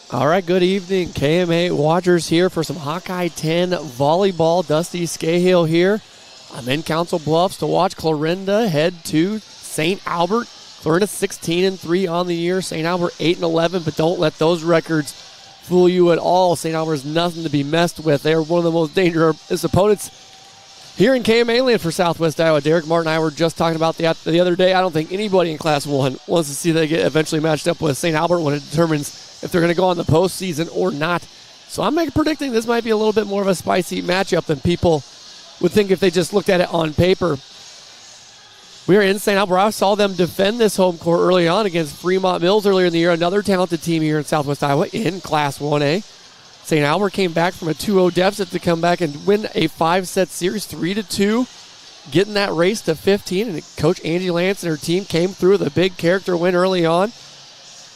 All right, good evening. KMA watchers here for some Hawkeye 10 volleyball. Dusty Scahill here. I'm in Council Bluffs to watch Clarinda head to St. Albert. Clarinda 16-3 on the year. St. Albert 8-11, but don't let those records fool you at all. St. Albert is nothing to be messed with. They are one of the most dangerous opponents here in KMA land for Southwest Iowa. Derek Martin and I were just talking about that the other day. I don't think anybody in Class 1 wants to see they get eventually matched up with St. Albert when it determines if they're going to go on the postseason or not. So I'm predicting this might be a little bit more of a spicy matchup than people would think if they just looked at it on paper. We are in St. Albert. I saw them defend this home court early on against Fremont Mills earlier in the year, another talented team here in Southwest Iowa in Class 1A. St. Albert came back from a 2-0 deficit to come back and win a 5-set series, 3-2, getting that race to 15. And Coach Angie Lance and her team came through with a big character win early on.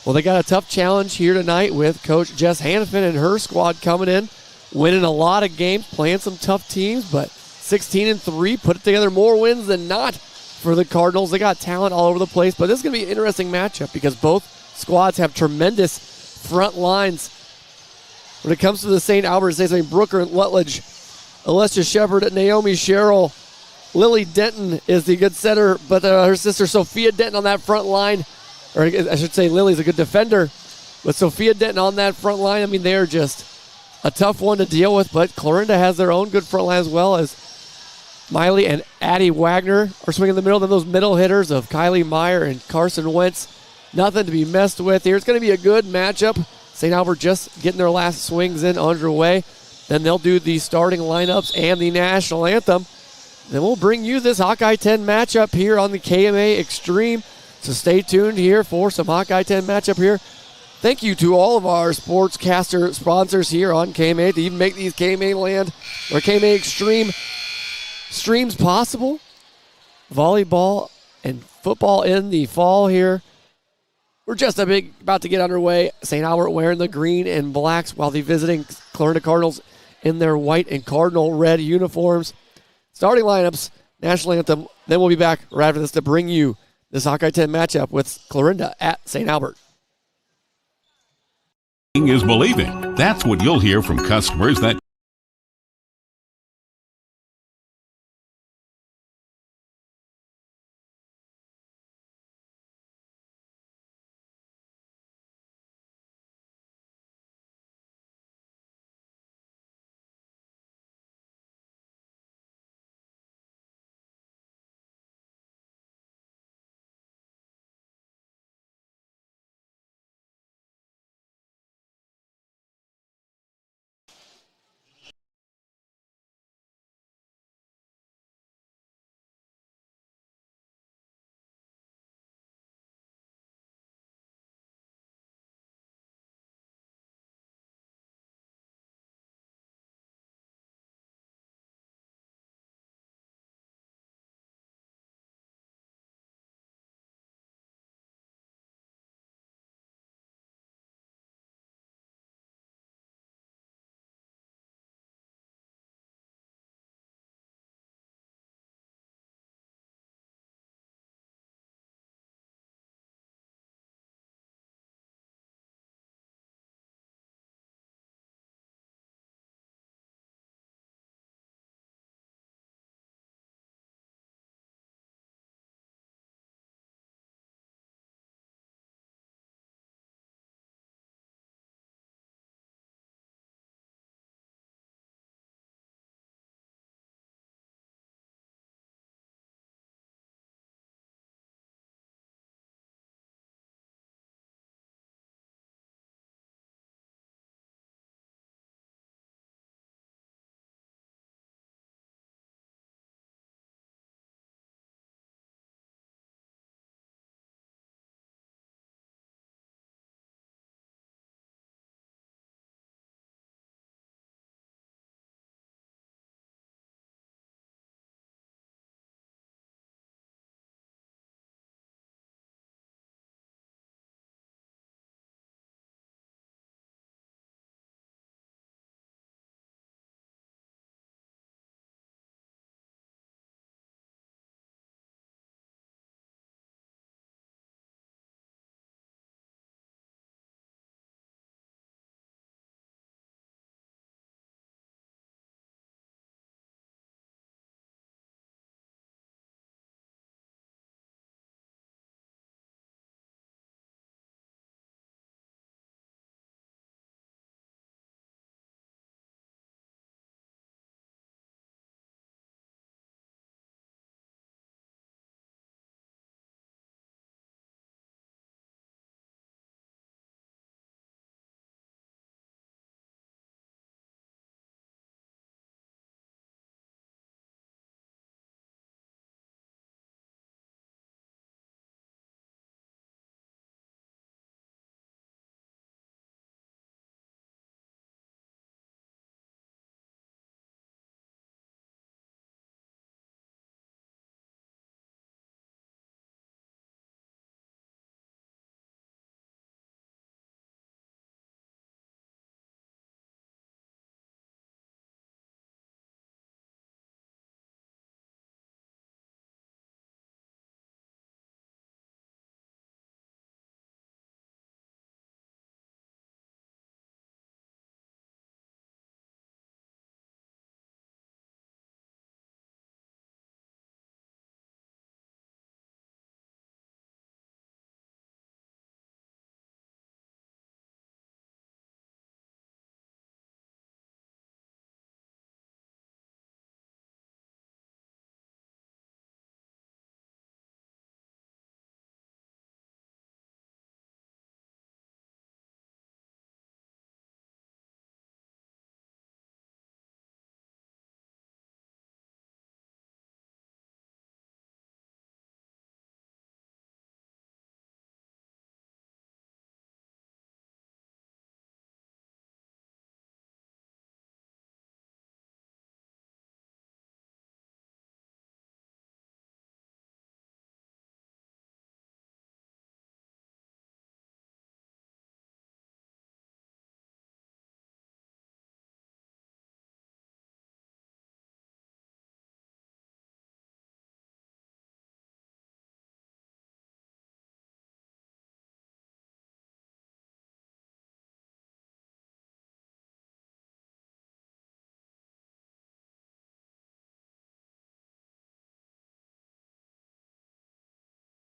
Well, they got a tough challenge here tonight with Coach Jess Hannafin and her squad coming in, winning a lot of games, playing some tough teams, but 16-3, put it together more wins than not for the Cardinals. They got talent all over the place, but this is going to be an interesting matchup because both squads have tremendous front lines. When it comes to the St. Albert, it's Brooker and Lutledge, Alessia Shepard, Naomi Sherrill, Lily Denton is the good setter, but her sister Sophia Denton on that front line, or I should say Lily's a good defender, but Sophia Denton on that front line, they're just a tough one to deal with, but Clarinda has their own good front line as well, as Miley and Addie Wagner are swinging in the middle. Then those middle hitters of Kylie Meyer and Carson Wentz, nothing to be messed with here. It's going to be a good matchup. St. Albert just getting their last swings in underway. Then they'll do the starting lineups and the national anthem. Then we'll bring you this Hawkeye 10 matchup here on the KMA Extreme. So stay tuned here for some Hawkeye 10 matchup here. Thank you to all of our sportscaster sponsors here on KMA to even make these KMA Land or KMA Extreme streams possible. Volleyball and football in the fall here. We're just about to get underway. St. Albert wearing the green and blacks while the visiting Clarinda Cardinals in their white and cardinal red uniforms. Starting lineups, national anthem. Then we'll be back right after this to bring you this Hawkeye 10 matchup with Clarinda at St. Albert. Is believing. That's what you'll hear from customers that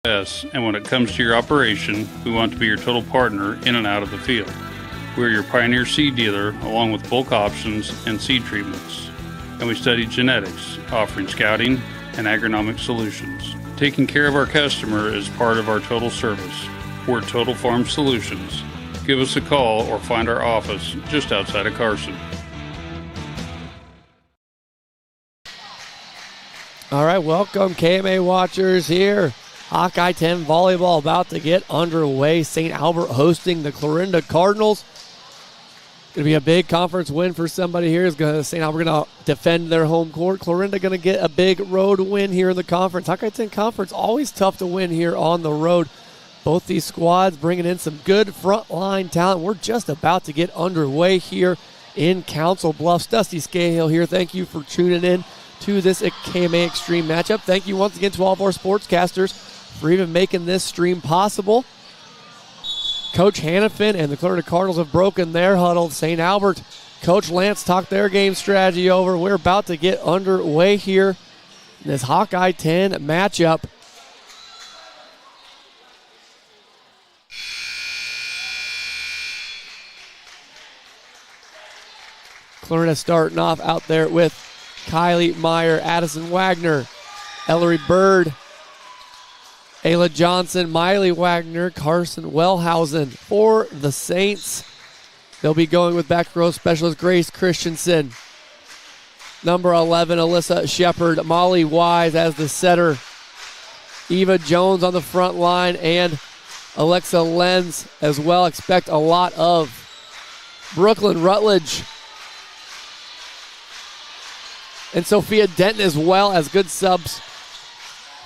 And when it comes to your operation, we want to be your total partner in and out of the field. We're your Pioneer seed dealer, along with bulk options and seed treatments. And we study genetics, offering scouting and agronomic solutions. Taking care of our customer is part of our total service. We're Total Farm Solutions. Give us a call or find our office just outside of Carson. All right, welcome KMA watchers here. Hawkeye 10 volleyball about to get underway. St. Albert hosting the Clarinda Cardinals. Going to be a big conference win for somebody here. St. Albert going to defend their home court. Clarinda going to get a big road win here in the conference. Hawkeye 10 conference, always tough to win here on the road. Both these squads bringing in some good frontline talent. We're just about to get underway here in Council Bluffs. Dusty Scahill here. Thank you for tuning in to this KMA Extreme matchup. Thank you once again to all of our sportscasters for even making this stream possible. Coach Hannafin and the Clarinda Cardinals have broken their huddle. St. Albert, Coach Lance talked their game strategy over. We're about to get underway here in this Hawkeye 10 matchup. Clarinda starting off out there with Kylie Meyer, Addison Wagner, Ellery Bird, Ayla Johnson, Miley Wagner, Carson Wellhausen. For the Saints, they'll be going with back row specialist Grace Christensen. Number 11, Alyssa Shepard, Molly Wise as the setter. Eva Jones on the front line and Alexa Lenz as well. Expect a lot of Brooklyn Rutledge and Sophia Denton as well as good subs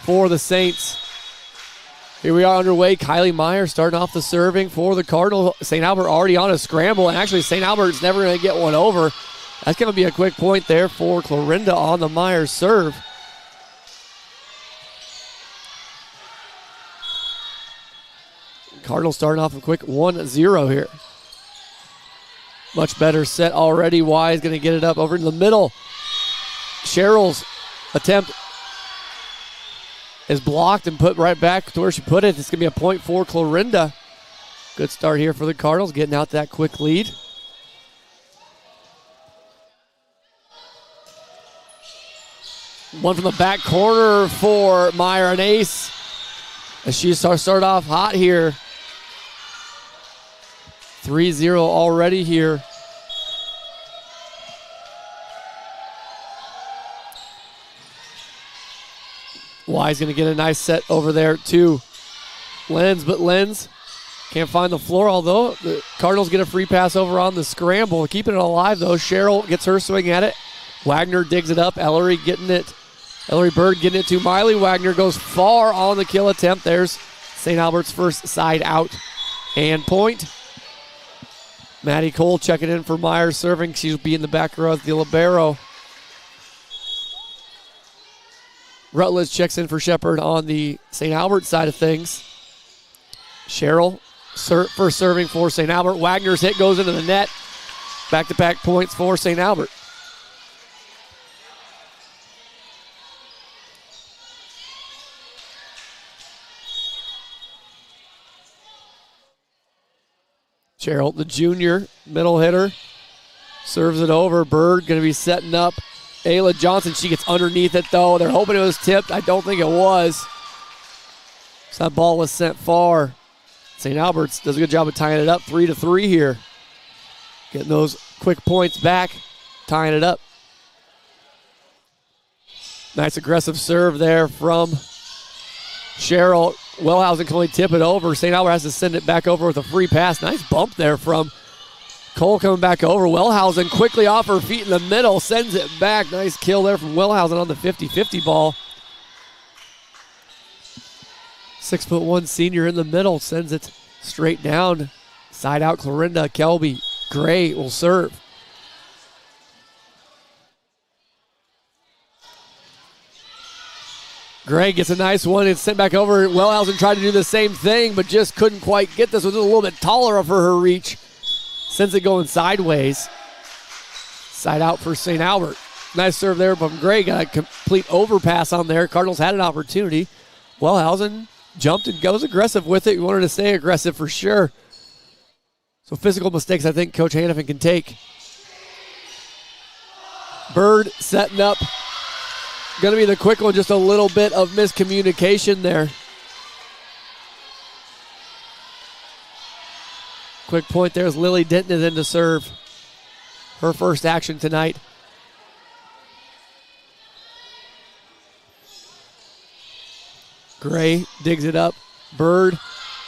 for the Saints. Here we are underway. Kylie Meyer starting off the serving for the Cardinals. St. Albert already on a scramble, and actually St. Albert's never going to get one over. That's going to be a quick point there for Clarinda on the Meyer serve. Cardinals starting off a quick 1-0 here. Much better set already. Wise going to get it up over in the middle. Cheryl's attempt is blocked and put right back to where she put it. It's going to be a point for Clarinda. Good start here for the Cardinals, getting out that quick lead. One from the back corner for Meyer, an ace. As she started off hot here. 3-0 already here. Wise going to get a nice set over there to Lenz, but Lenz can't find the floor, although the Cardinals get a free pass over on the scramble. Keeping it alive, though. Cheryl gets her swing at it. Wagner digs it up. Ellery getting it. Ellery Bird getting it to Miley. Wagner goes far on the kill attempt. There's St. Albert's first side out and point. Maddie Cole checking in for Meyer serving. She'll be in the back row as the libero. Rutledge checks in for Shepard on the St. Albert side of things. Cheryl first serving for St. Albert. Wagner's hit goes into the net. Back-to-back points for St. Albert. Cheryl, the junior middle hitter, serves it over. Bird going to be setting up Ayla Johnson. She gets underneath it, though. They're hoping it was tipped. I don't think it was. So that ball was sent far. St. Albert's does a good job of tying it up. 3-3 here. Getting those quick points back, tying it up. Nice aggressive serve there from Cheryl. Wellhausen can only tip it over. St. Albert has to send it back over with a free pass. Nice bump there from Cole coming back over. Wellhausen quickly off her feet in the middle, sends it back. Nice kill there from Wellhausen on the 50-50 ball. 6'1" senior in the middle, sends it straight down. Side out Clarinda. Kelby Gray will serve. Gray gets a nice one. It's sent back over. Wellhausen tried to do the same thing, but just couldn't quite get this. It was a little bit taller for her reach. Sends it going sideways. Side out for St. Albert. Nice serve there from Gray. Got a complete overpass on there. Cardinals had an opportunity. Wellhausen jumped and goes aggressive with it. You wanted to stay aggressive for sure. So physical mistakes I think Coach Hannafin can take. Bird setting up. Going to be the quick one, just a little bit of miscommunication there. Quick point there as Lily Denton is in to serve. Her first action tonight. Gray digs it up. Bird,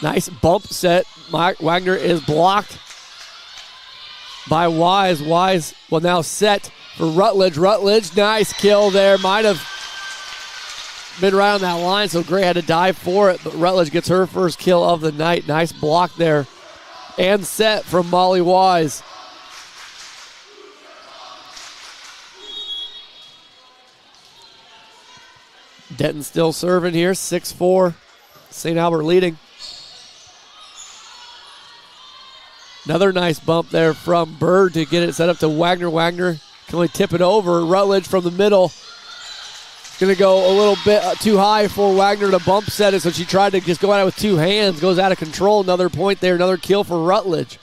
nice bump set. Wagner is blocked by Wise. Wise will now set for Rutledge. Rutledge, nice kill there. Might have been right on that line, so Gray had to dive for it, but Rutledge gets her first kill of the night. Nice block there. And set from Molly Wise. Denton still serving here, 6-4. St. Albert leading. Another nice bump there from Bird to get it set up to Wagner. Wagner can only tip it over. Rutledge from the middle. Going to go a little bit too high for Wagner to bump set it, so she tried to just go at it with two hands. Goes out of control. Another point there. Another kill for Rutledge.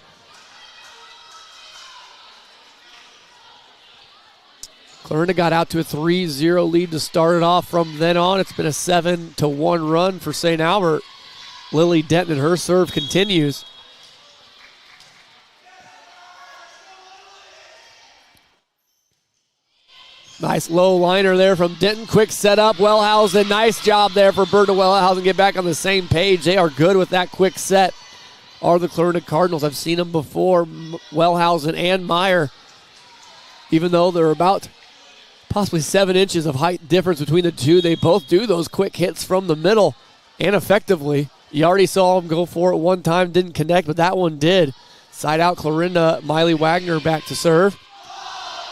Clarinda got out to a 3-0 lead to start it off. From then on, it's been a 7-1 run for St. Albert. Lily Denton and her serve continues. Nice low liner there from Denton. Quick setup. Wellhausen, nice job there for Bird to Wellhausen. Get back on the same page. They are good with that quick set. Are the Clarinda Cardinals. I've seen them before. Wellhausen and Meyer. Even though they're about possibly 7 inches of height difference between the two, they both do those quick hits from the middle and effectively. You already saw them go for it one time. Didn't connect, but that one did. Side out Clarinda. Miley Wagner back to serve.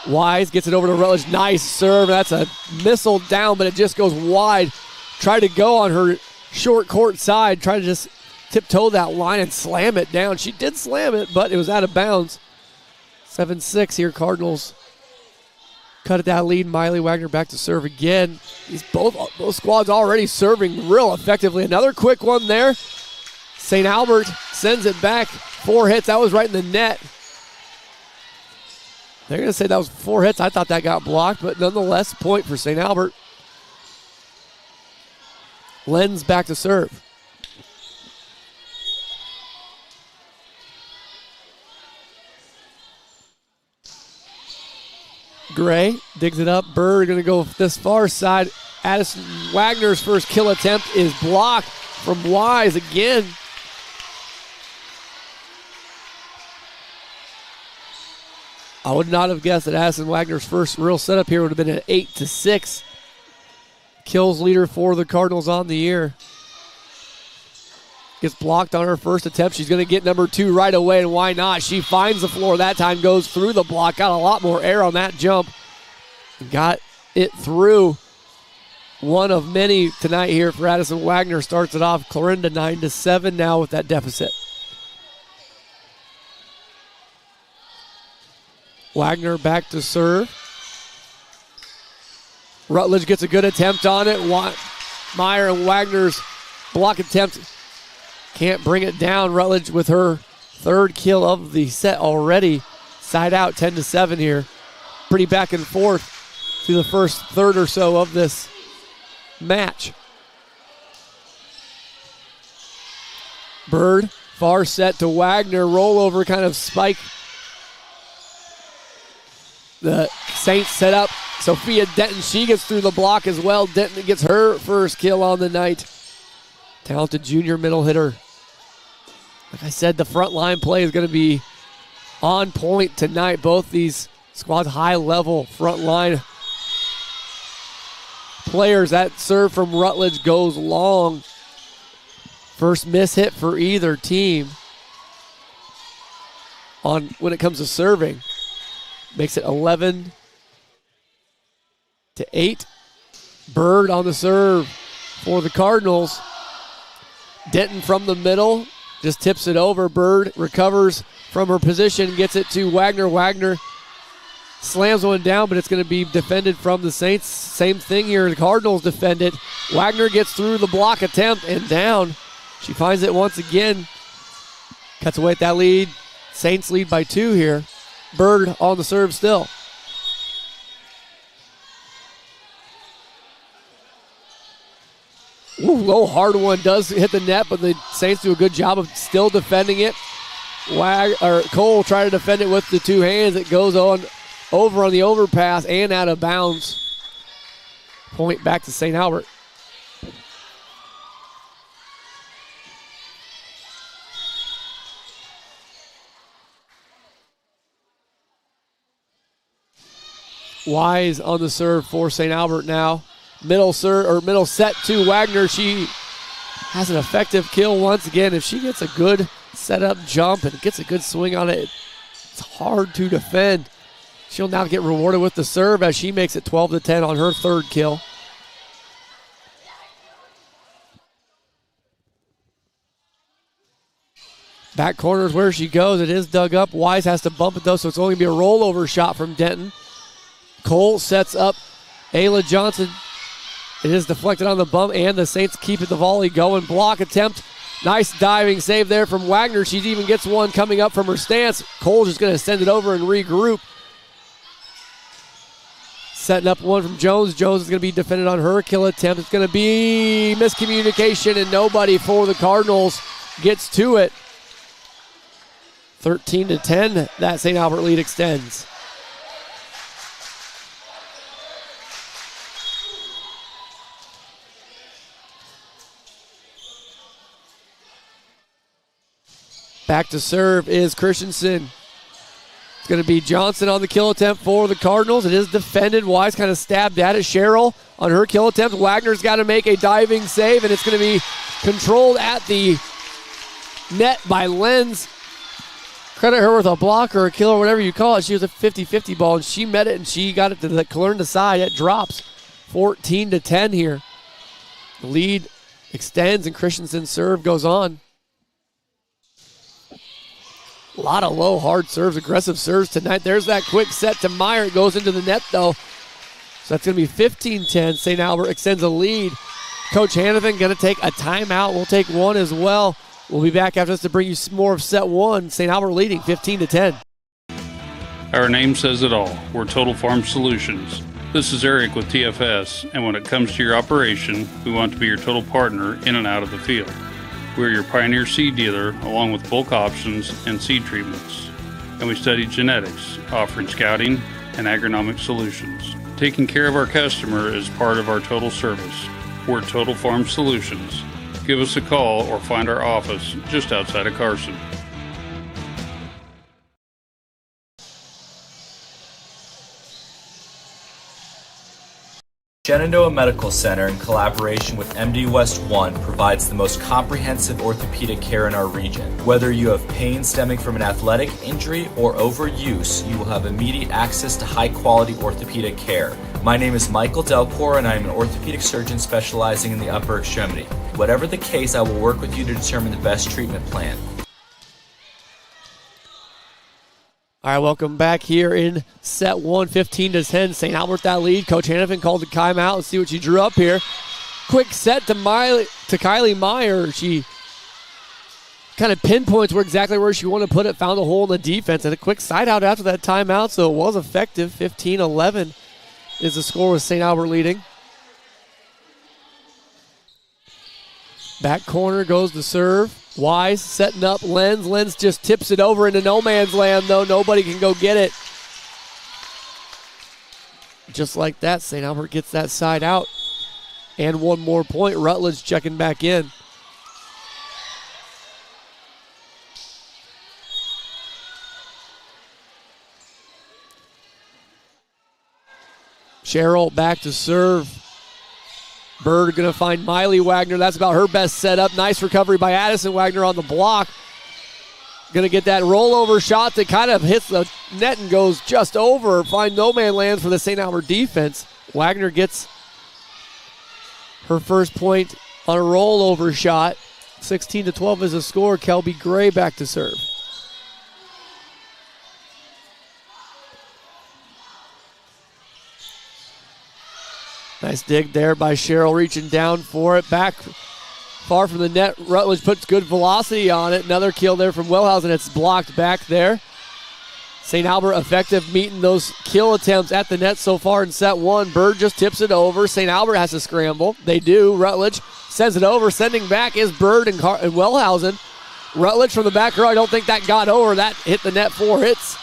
Wise gets it over to Rutledge. Nice serve. That's a missile down, but it just goes wide. Tried to go on her short court side. Tried to just tiptoe that line and slam it down. She did slam it, but it was out of bounds. 7-6 here, Cardinals. Cut at that lead. Miley Wagner back to serve again. Both squads already serving real effectively. Another quick one there. St. Albert sends it back. 4 hits. That was right in the net. They're going to say that was 4 hits. I thought that got blocked, but nonetheless, point for St. Albert. Lenz back to serve. Gray digs it up. Bird going to go this far side. Addison Wagner's first kill attempt is blocked from Wise again. I would not have guessed that Addison Wagner's first real setup here would have been an 8-6. Kills leader for the Cardinals on the year. Gets blocked on her first attempt. She's going to get number 2 right away, and why not? She finds the floor that time, goes through the block. Got a lot more air on that jump. Got it through. One of many tonight here for Addison Wagner. Starts it off. Clarinda 9-7 now with that deficit. Wagner back to serve. Rutledge gets a good attempt on it. Meyer and Wagner's block attempt can't bring it down. Rutledge with her 3rd kill of the set already. Side out 10-7 here. Pretty back and forth through the first third or so of this match. Bird, far set to Wagner. Rollover kind of spike. The Saints set up Sophia Denton. She gets through the block as well. Denton gets her first kill on the night. Talented junior middle hitter. Like I said, the front line play is going to be on point tonight. Both these squads high level front line players. That serve from Rutledge goes long. First miss hit for either team on when it comes to serving. Makes it 11-8. Bird on the serve for the Cardinals. Denton from the middle just tips it over. Bird recovers from her position, gets it to Wagner. Wagner slams one down, but it's going to be defended from the Saints. Same thing here. The Cardinals defend it. Wagner gets through the block attempt and down. She finds it once again. Cuts away at that lead. Saints lead by 2 here. Bird on the serve still. Ooh, low hard one does hit the net, but the Saints do a good job of still defending it. Cole trying to defend it with the 2 hands. It goes on over on the overpass and out of bounds. Point back to St. Albert. Wise on the serve for St. Albert now. Middle set to Wagner. She has an effective kill once again. If she gets a good setup jump and gets a good swing on it, it's hard to defend. She'll now get rewarded with the serve as she makes it 12-10 on her 3rd kill. Back corner is where she goes. It is dug up. Wise has to bump it though, so it's only going to be a rollover shot from Denton. Cole sets up Ayla Johnson. It is deflected on the bump, and the Saints keep it the volley going. Block attempt. Nice diving save there from Wagner. She even gets one coming up from her stance. Cole's just going to send it over and regroup. Setting up one from Jones. Jones is going to be defended on her kill attempt. It's going to be miscommunication, and nobody for the Cardinals gets to it. 13-10, that St. Albert lead extends. Back to serve is Christensen. It's going to be Johnson on the kill attempt for the Cardinals. It is defended. Wise kind of stabbed at it. Cheryl on her kill attempt. Wagner's got to make a diving save, and it's going to be controlled at the net by Lenz. Credit her with a block or a kill or whatever you call it. She was a 50-50 ball, and she met it, and she got it to the Clarinda side. It drops 14-10 here. The lead extends, and Christensen's serve goes on. A lot of low, hard serves, aggressive serves tonight. There's that quick set to Meyer. It goes into the net, though. So that's going to be 15-10. St. Albert extends a lead. Coach Hannafin going to take a timeout. We'll take one as well. We'll be back after this to bring you some more of set 1. St. Albert leading 15-10. Our name says it all. We're Total Farm Solutions. This is Eric with TFS, and when it comes to your operation, we want to be your total partner in and out of the field. We're your Pioneer seed dealer, along with bulk options and seed treatments. And we study genetics, offering scouting and agronomic solutions. Taking care of our customer is part of our total service. We're Total Farm Solutions. Give us a call or find our office just outside of Carson. Shenandoah Medical Center, in collaboration with MD West 1, provides the most comprehensive orthopedic care in our region. Whether you have pain stemming from an athletic injury or overuse, you will have immediate access to high-quality orthopedic care. My name is Michael Delcor, and I am an orthopedic surgeon specializing in the upper extremity. Whatever the case, I will work with you to determine the best treatment plan. All right, welcome back here in set 1, 15-10. St. Albert that lead. Coach Hannafin called the timeout. Let's see what she drew up here. Quick set to Kylie Meyer. She kind of pinpoints exactly where she wanted to put it, found a hole in the defense, and a quick side out after that timeout, so it was effective. 15-11 is the score with St. Albert leading. Back corner goes the serve. Wise setting up Lenz. Lenz just tips it over into no man's land, though. Nobody can go get it. Just like that, St. Albert gets that side out. And one more point. Rutledge checking back in. Cheryl back to serve. Bird going to find Miley Wagner. That's about her best setup. Nice recovery by Addison Wagner on the block. Going to get that rollover shot that kind of hits the net and goes just over. Find no man lands for the St. Albert defense. Wagner gets her first point on a rollover shot. 16-12 is the score. Kelby Gray back to serve. Nice dig there by Cheryl, reaching down for it. Back far from the net. Rutledge puts good velocity on it. Another kill there from Wellhausen. It's blocked back there. St. Albert effective meeting those kill attempts at the net so far in set one. Bird just tips it over. St. Albert has to scramble. They do. Rutledge sends it over. Sending back is Bird and Wellhausen. Rutledge from the back row. I don't think that got over. That hit the net 4 hits.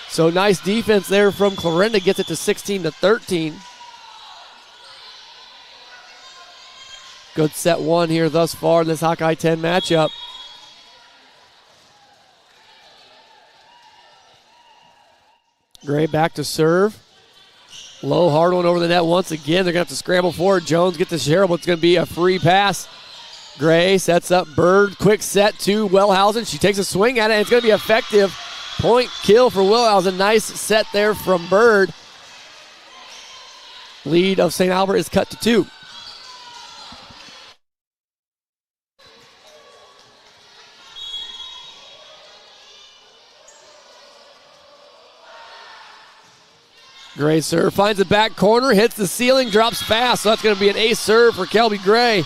So nice defense there from Clarinda. Gets it to 16-13. Good set one here thus far in this Hawkeye 10 matchup. Gray back to serve. Low, hard one over the net once again. They're going to have to scramble forward. Jones get to Cheryl, but it's going to be a free pass. Gray sets up Bird. Quick set to Wellhausen. She takes a swing at it, and it's going to be effective. Point kill for Wellhausen. Nice set there from Bird. Lead of St. Albert is cut to 2. Gray serve, finds the back corner, hits the ceiling, drops fast. So that's going to be an ace serve for Kelby Gray.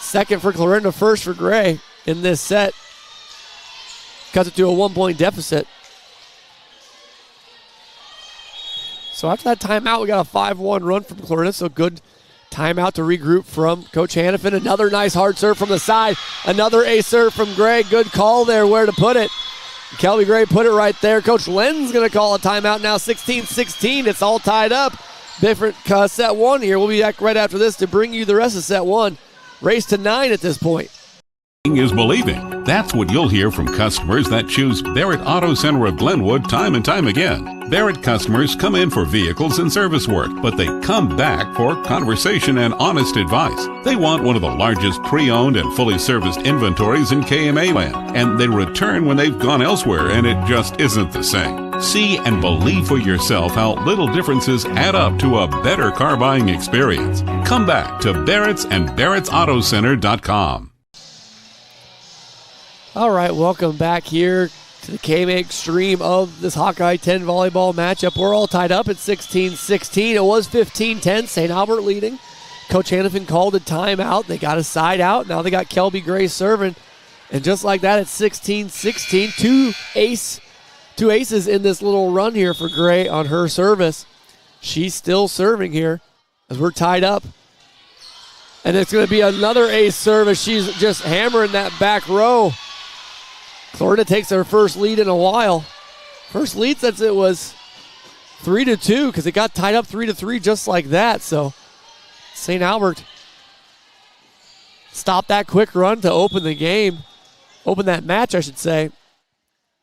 Second for Clarinda, first for Gray in this set. Cuts it to a 1-point deficit. So after that timeout, we got a 5-1 run from Clarinda. So good timeout to regroup from Coach Hannafin. Another nice hard serve from the side. Another ace serve from Gray. Good call there where to put it. Kelby Gray put it right there. Coach Len's going to call a timeout now. 16-16. It's all tied up. Different set one here. We'll be back right after this to bring you the rest of set one. Race to 9 at this point. Is believing. That's what you'll hear from customers that choose Barrett Auto Center of Glenwood time and time again. Barrett customers come in for vehicles and service work, but they come back for conversation and honest advice. They want one of the largest pre-owned and fully serviced inventories in KMA land, and they return when they've gone elsewhere and it just isn't the same. See and believe for yourself how little differences add up to a better car buying experience. Come back to Barrett's and Barrett'sAutoCenter.com. All right, welcome back here to the KMA Extreme of this Hawkeye 10 volleyball matchup. We're all tied up at 16-16. It was 15-10, St. Albert leading. Coach Hannafin called a timeout. They got a side out. Now they got Kelby Gray serving. And just like that, it's 16-16. Two aces in this little run here for Gray on her service. She's still serving here as we're tied up. And it's going to be another ace serve as she's just hammering that back row. Clarinda takes their first lead in a while. First lead since it was 3-2 because it got tied up 3-3 just like that. So St. Albert stopped that quick run to open the game. Open that match, I should say.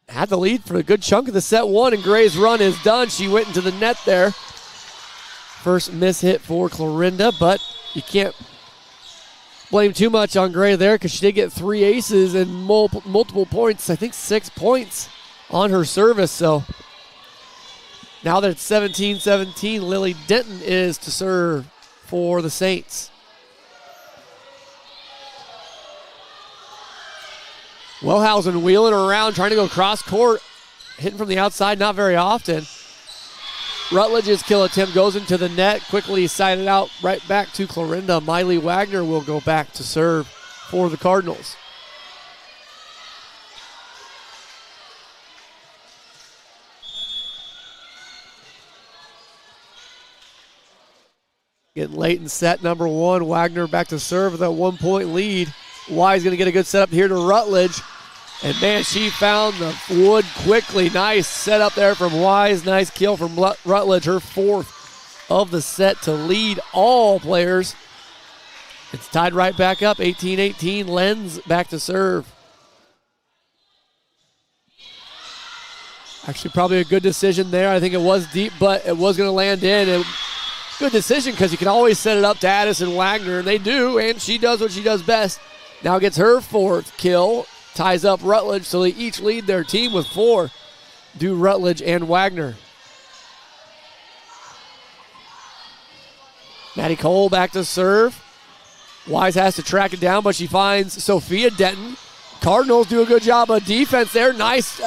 Had the lead for a good chunk of the set one, and Gray's run is done. She went into the net there. First miss hit for Clarinda, but you can't blame too much on Gray there because she did get 3 aces and multiple points. I think 6 points on her service. So now that it's 17-17, Lily Denton is to serve for the Saints. Wellhausen wheeling around, trying to go cross court, hitting from the outside, not very often. Rutledge's kill attempt goes into the net, quickly sided out right back to Clarinda. Miley Wagner will go back to serve for the Cardinals. Getting late in set number one. Wagner back to serve with that 1-point lead. Wise going to get a good setup here to Rutledge. And, man, she found the wood quickly. Nice setup there from Wise. Nice kill from Rutledge, her 4th of the set to lead all players. It's tied right back up, 18-18. Lenz back to serve. Actually, probably a good decision there. I think it was deep, but it was going to land in. Good decision because you can always set it up to Addison Wagner, and they do, and she does what she does best. Now gets her 4th kill. Ties up Rutledge, so they each lead their team with 4. Do Rutledge and Wagner. Maddie Cole back to serve. Wise has to track it down, but she finds Sophia Denton. Cardinals do a good job of defense there. Nice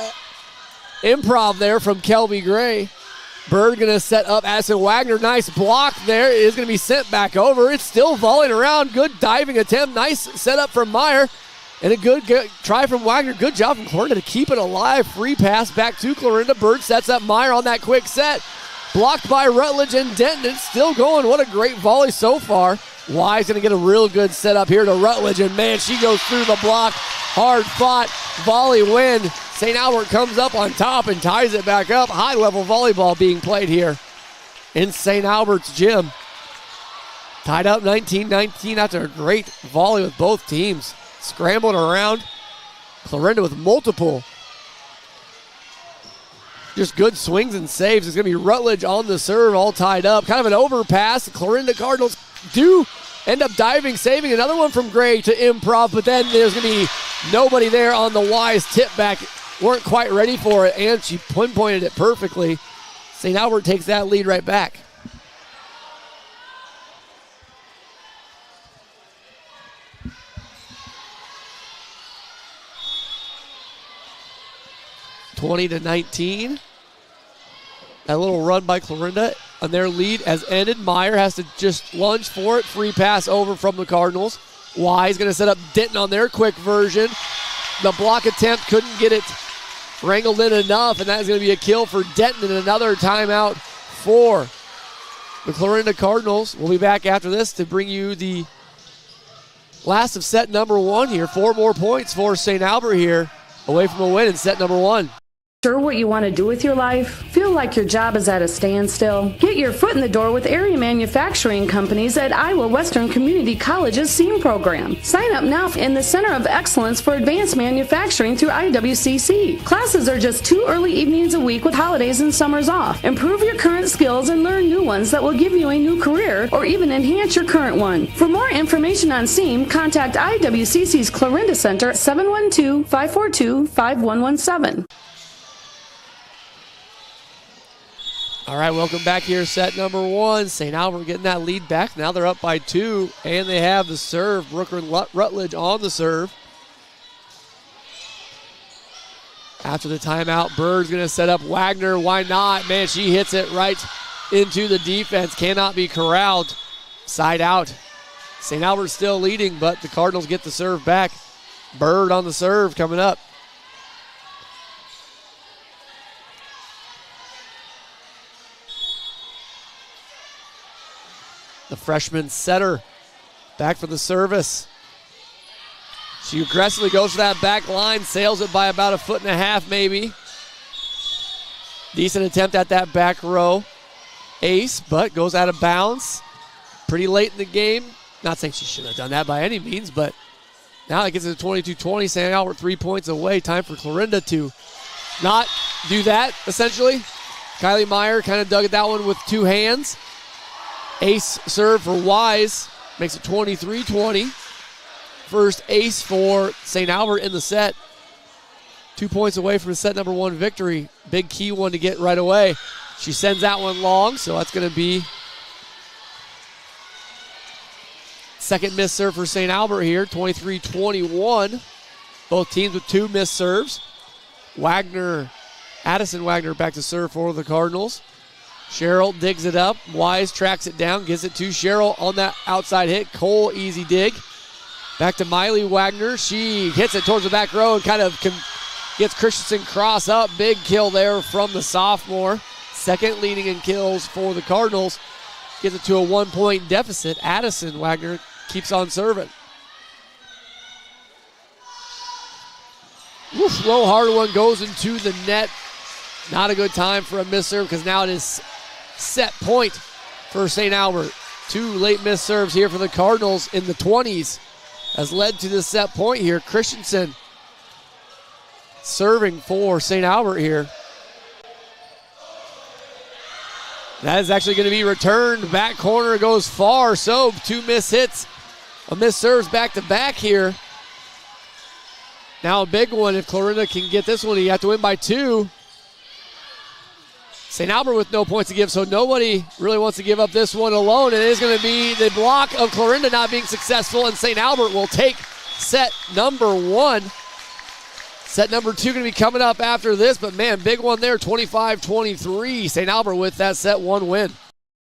improv there from Kelby Gray. Bird going to set up Addison Wagner. Nice block there. It is going to be sent back over. It's still volleying around. Good diving attempt. Nice setup from Meyer. And a good try from Wagner. Good job from Clarinda to keep it alive. Free pass back to Clarinda. Bird sets up Meyer on that quick set. Blocked by Rutledge and Denton. It's still going. What a great volley so far. Wise going to get a real good setup here to Rutledge. And man, she goes through the block. Hard fought. Volley win. St. Albert comes up on top and ties it back up. High-level volleyball being played here in St. Albert's gym. Tied up 19-19 after a great volley with both teams. Scrambling around. Clarinda with multiple just good swings and saves. It's going to be Rutledge on the serve, all tied up. Kind of an overpass. The Clarinda Cardinals do end up diving, saving another one from Gray to improv, but then there's going to be nobody there on the Wise tip back. Weren't quite ready for it, and she pinpointed it perfectly. St. Albert takes that lead right back. (20-19). That little run by Clarinda on their lead has ended. Meyer has to just lunge for it. Free pass over from the Cardinals. Wise going to set up Denton on their quick version. The block attempt couldn't get it wrangled in enough, and that's going to be a kill for Denton and another timeout for the Clarinda Cardinals. We'll be back after this to bring you the last of set number one here. 4 more points for St. Albert here, away from a win in set number one. Sure what you want to do with your life? Feel like your job is at a standstill? Get your foot in the door with area manufacturing companies at Iowa Western Community College's SEAM program. Sign up now in the Center of Excellence for Advanced Manufacturing through IWCC. Classes are just 2 early evenings a week with holidays and summers off. Improve your current skills and learn new ones that will give you a new career or even enhance your current one. For more information on SEAM, contact IWCC's Clarinda Center at 712-542-5117. All right, welcome back here, set number one. St. Albert getting that lead back. Now they're up by 2, and they have the serve. Brooker Rutledge on the serve. After the timeout, Bird's going to set up Wagner. Why not? Man, she hits it right into the defense. Cannot be corralled. Side out. St. Albert still leading, but the Cardinals get the serve back. Bird on the serve coming up. The freshman setter back for the service. She aggressively goes for that back line, sails it by about 1.5 feet maybe. Decent attempt at that back row. Ace, but goes out of bounds. Pretty late in the game. Not saying she shouldn't have done that by any means, but now it gets it to 22-20. St. Albert 3 points away. Time for Clarinda to not do that, essentially. Kylie Meyer kind of dug at that one with 2 hands. Ace serve for Wise. Makes it 23-20. First ace for St. Albert in the set. 2 points away from set number one victory. Big key one to get right away. She sends that one long, so that's going to be second missed serve for St. Albert here. 23-21. Both teams with 2 missed serves. Addison Wagner back to serve for the Cardinals. Cheryl digs it up. Wise tracks it down, gives it to Cheryl on that outside hit. Cole, easy dig. Back to Miley Wagner. She hits it towards the back row and kind of gets Christensen cross up. Big kill there from the sophomore. Second leading in kills for the Cardinals. Gets it to a 1-point deficit. Addison Wagner keeps on serving. Woof, low hard one goes into the net. Not a good time for a miss serve because now it is set point for St. Albert. 2 late miss serves here for the Cardinals in the 20s has led to this set point here. Christensen serving for St. Albert here. That is actually going to be returned. Back corner goes far. So 2 miss hits. A miss serves back to back here. Now a big one. If Clarinda can get this one, you have to win by 2. St. Albert with no points to give, so nobody really wants to give up this one alone. It is going to be the block of Clarinda not being successful, and St. Albert will take set number one. Set number 2 going to be coming up after this, but man, big one there, 25-23. St. Albert with that set 1 win.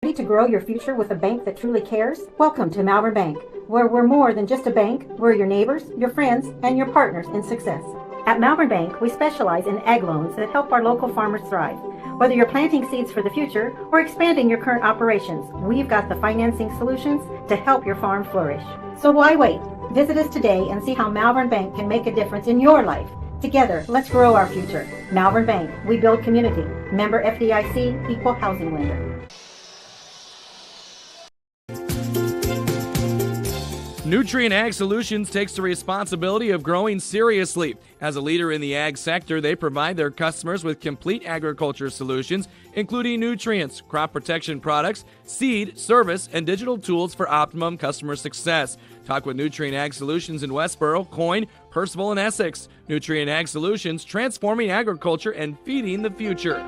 Ready to grow your future with a bank that truly cares? Welcome to Malvern Bank, where we're more than just a bank. We're your neighbors, your friends, and your partners in success. At Malvern Bank, we specialize in ag loans that help our local farmers thrive. Whether you're planting seeds for the future or expanding your current operations, we've got the financing solutions to help your farm flourish. So why wait? Visit us today and see how Malvern Bank can make a difference in your life. Together, let's grow our future. Malvern Bank, we build community. Member FDIC, equal housing lender. Nutrient Ag Solutions takes the responsibility of growing seriously. As a leader in the ag sector, they provide their customers with complete agriculture solutions, including nutrients, crop protection products, seed, service, and digital tools for optimum customer success. Talk with Nutrient Ag Solutions in Westboro, Coyne, Percival, and Essex. Nutrient Ag Solutions, transforming agriculture and feeding the future.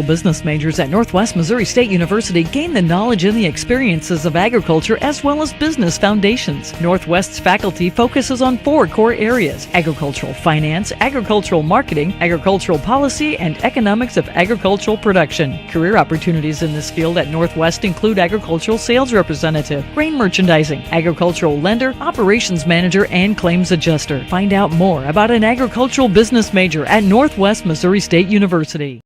Business majors at Northwest Missouri State University gain the knowledge and the experiences of agriculture as well as business foundations. Northwest's faculty focuses on 4 core areas: agricultural finance, agricultural marketing, agricultural policy, and economics of agricultural production. Career opportunities in this field at Northwest include agricultural sales representative, grain merchandising, agricultural lender, operations manager, and claims adjuster. Find out more about an agricultural business major at Northwest Missouri State University.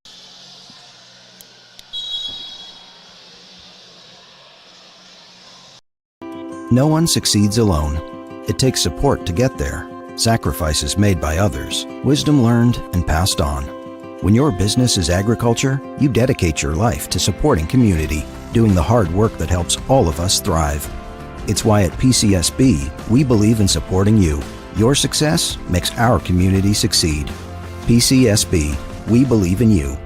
No one succeeds alone. It takes support to get there, sacrifices made by others, wisdom learned and passed on. When your business is agriculture, you dedicate your life to supporting community, doing the hard work that helps all of us thrive. It's why at PCSB, we believe in supporting you. Your success makes our community succeed. PCSB, we believe in you.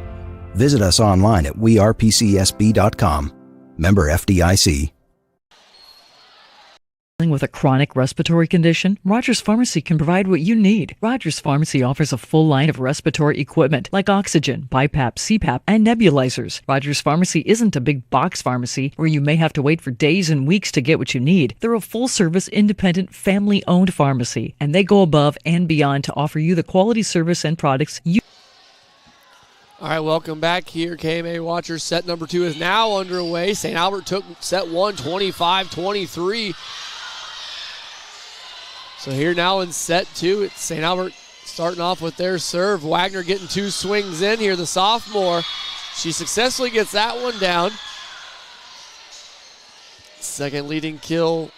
Visit us online at wearepcsb.com. Member FDIC. With a chronic respiratory condition, Rogers Pharmacy can provide what you need. Rogers Pharmacy offers a full line of respiratory equipment like oxygen, BiPAP, CPAP, and nebulizers. Rogers Pharmacy isn't a big box pharmacy where you may have to wait for days and weeks to get what you need. They're a full-service, independent, family-owned pharmacy, and they go above and beyond to offer you the quality service and products you. All right, welcome back here, KMA Watchers. Set number 2 is now underway. St. Albert took set 1, 25-23. So here now in set 2, it's St. Albert starting off with their serve. Wagner getting 2 swings in here, the sophomore. She successfully gets that one down. Second leading kill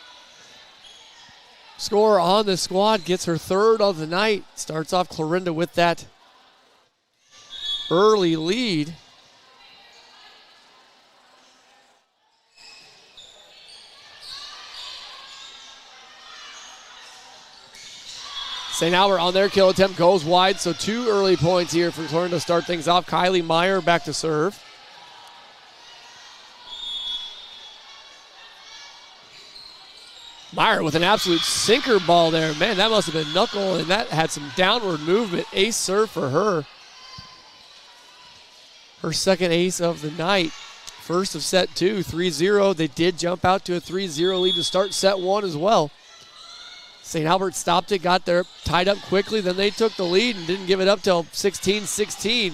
scorer on the squad, gets her 3rd of the night. Starts off Clarinda with that early lead. St. Albert on their kill attempt goes wide, so 2 early points here for Clarinda to start things off. Kylie Meyer back to serve. Meyer with an absolute sinker ball there. Man, that must have been knuckle, and that had some downward movement. Ace serve for her. Her second ace of the night. First of set 2, 3-0. They did jump out to a 3-0 lead to start set 1 as well. St. Albert stopped it, got there tied up quickly, then they took the lead and didn't give it up till 16-16.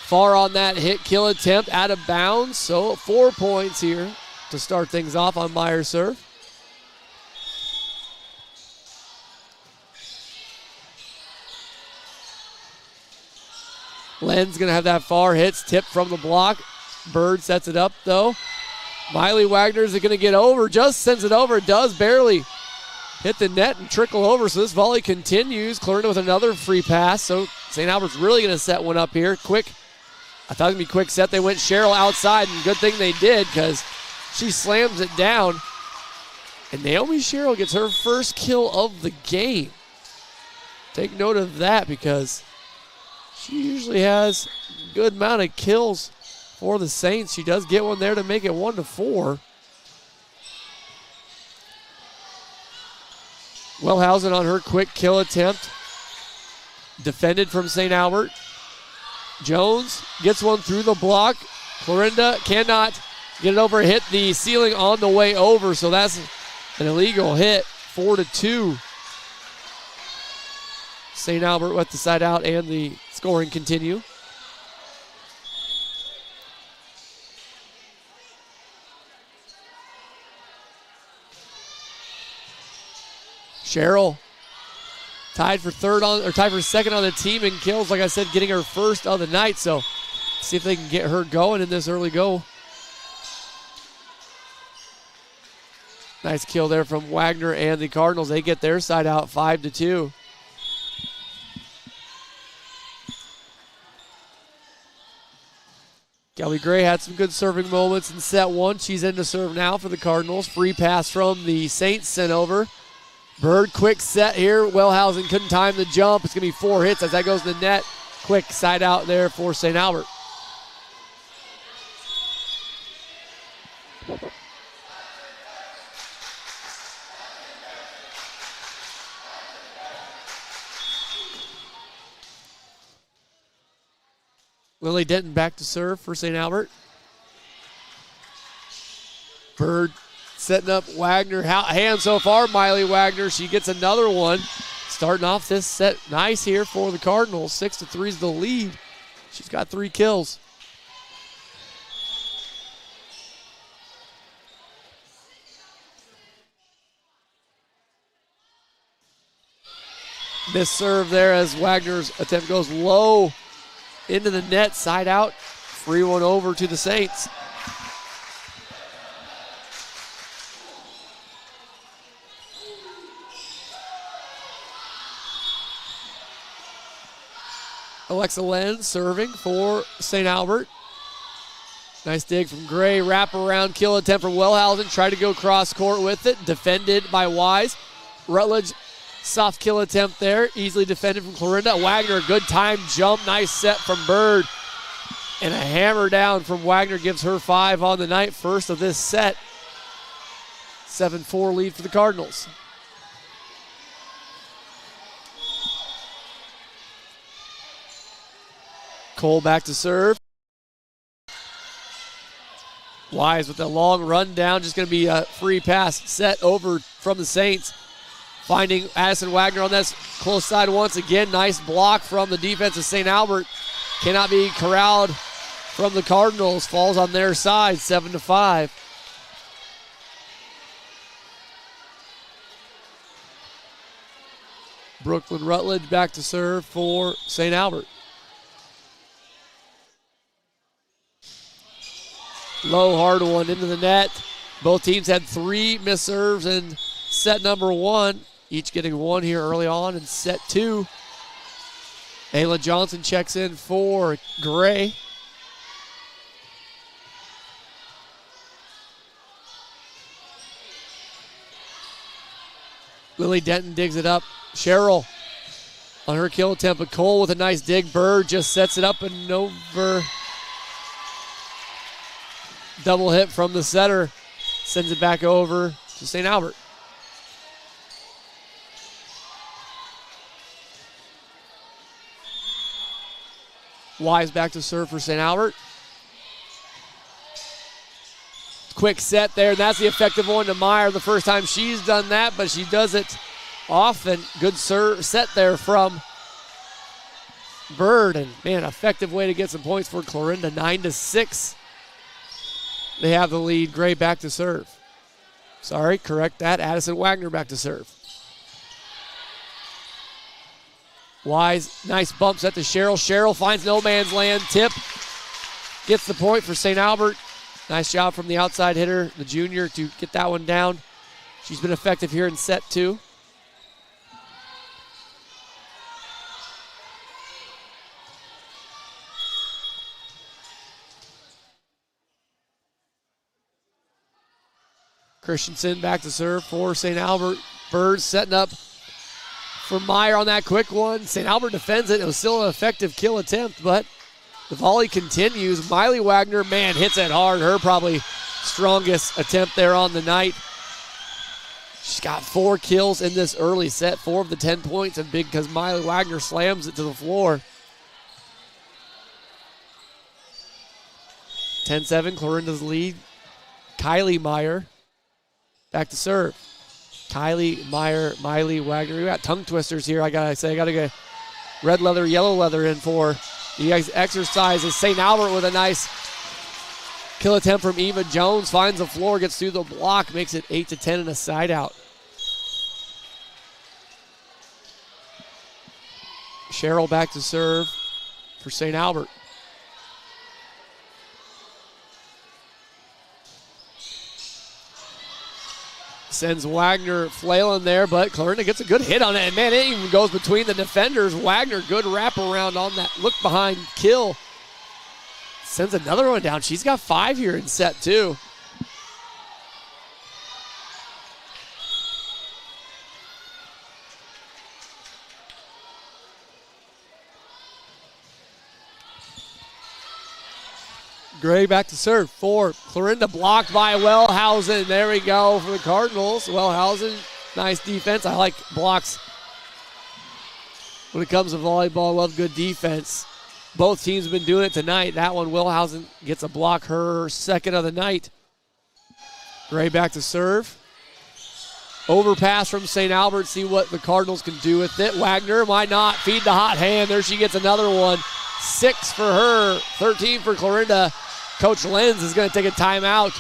Far on that hit kill attempt, out of bounds, so 4 points here to start things off on Meyer's serve. Len's gonna have that far hits, tipped from the block. Bird sets it up though. Miley Wagner's gonna get over, just sends it over, does barely hit the net and trickle over, so this volley continues. Clarinda with another free pass, so St. Albert's really going to set one up here. Quick, I thought it was going to be quick set. They went Cheryl outside, and good thing they did because she slams it down. And Naomi Cheryl gets her first kill of the game. Take note of that because she usually has a good amount of kills for the Saints. She does get one there to make it 1-4. Wellhausen on her quick kill attempt. Defended from St. Albert. Jones gets one through the block. Clarinda cannot Get it over, hit the ceiling on the way over, so that's an illegal hit. 4-2. St. Albert with the side out and the scoring continue. Cheryl tied for second on the team in kills. Like I said, getting her first of the night. So see if they can get her going in this early go. Nice kill there from Wagner and the Cardinals. They get their side out 5-2. Kelly Gray had some good serving moments in set one. She's in to serve now for the Cardinals. Free pass from the Saints sent over. Bird, quick set here. Wellhausen couldn't time the jump. It's going to be 4 hits as that goes to the net. Quick side out there for St. Albert. Lily Denton back to serve for St. Albert. Bird setting up Wagner. Hand so far, Miley Wagner. She gets another one. Starting off this set nice here for the Cardinals. 6-3 is the lead. She's got 3 kills. This serve there as Wagner's attempt goes low into the net, side out. Free one over to the Saints. Alexa Lenz serving for St. Albert. Nice dig from Gray. Wrap around kill attempt from Wellhausen. Try to go cross court with it. Defended by Wise. Rutledge, soft kill attempt there. Easily defended from Clarinda. Wagner, good time jump. Nice set from Bird. And a hammer down from Wagner gives her 5 on the night. First of this set. 7-4 lead for the Cardinals. Cole back to serve. Wise with a long run down. Just going to be a free pass set over from the Saints. Finding Addison Wagner on that close side once again. Nice block from the defense of St. Albert. Cannot be corralled from the Cardinals. Falls on their side, 7-5. Brooklyn Rutledge back to serve for St. Albert. Low, hard one into the net. Both teams had 3 missed serves in set number 1. Each getting 1 here early on in set 2. Ayla Johnson checks in for Gray. Lily Denton digs it up. Cheryl on her kill attempt. But Cole with a nice dig. Bird just sets it up and over. Double hit from the setter. Sends it back over to St. Albert. Wise back to serve for St. Albert. Quick set there, and that's the effective one to Meyer. The first time she's done that, but she does it often. Good set there from Bird, and man, effective way to get some points for Clarinda. 9-6. They have the lead. Gray back to serve. Sorry, correct that. Addison Wagner back to serve. Wise, nice bump set to Cheryl. Cheryl finds no man's land. Tip gets the point for St. Albert. Nice job from the outside hitter, the junior, to get that one down. She's been effective here in set 2. Christensen back to serve for St. Albert. Bird setting up for Meyer on that quick one. St. Albert defends it. It was still an effective kill attempt, but the volley continues. Miley Wagner, man, hits it hard. Her probably strongest attempt there on the night. She's got 4 kills in this early set. 4 of the 10 points, and big because Miley Wagner slams it to the floor. 10-7, Clarinda's lead. Kylie Meyer back to serve. Kylie Meyer, Miley Wagner. We got tongue twisters here. I gotta get red leather, yellow leather in for the exercises. St. Albert with a nice kill attempt from Eva Jones. Finds the floor, gets through the block, makes it 8-10 and a side out. Cheryl back to serve for St. Albert. Sends Wagner flailing there, but Clarinda gets a good hit on it. And man, it even goes between the defenders. Wagner, good wraparound on that look behind kill. Sends another one down. She's got 5 here in set 2. Gray back to serve for Clarinda, blocked by Wellhausen. There we go for the Cardinals. Wellhausen, nice defense. I like blocks when it comes to volleyball. Love good defense. Both teams have been doing it tonight. That one, Wellhausen gets a block, her second of the night. Gray back to serve. Overpass from St. Albert. See what the Cardinals can do with it. Wagner might not feed the hot hand. There she gets another one. 6 for her, 13 for Clarinda. Coach Lenz is going to take a timeout.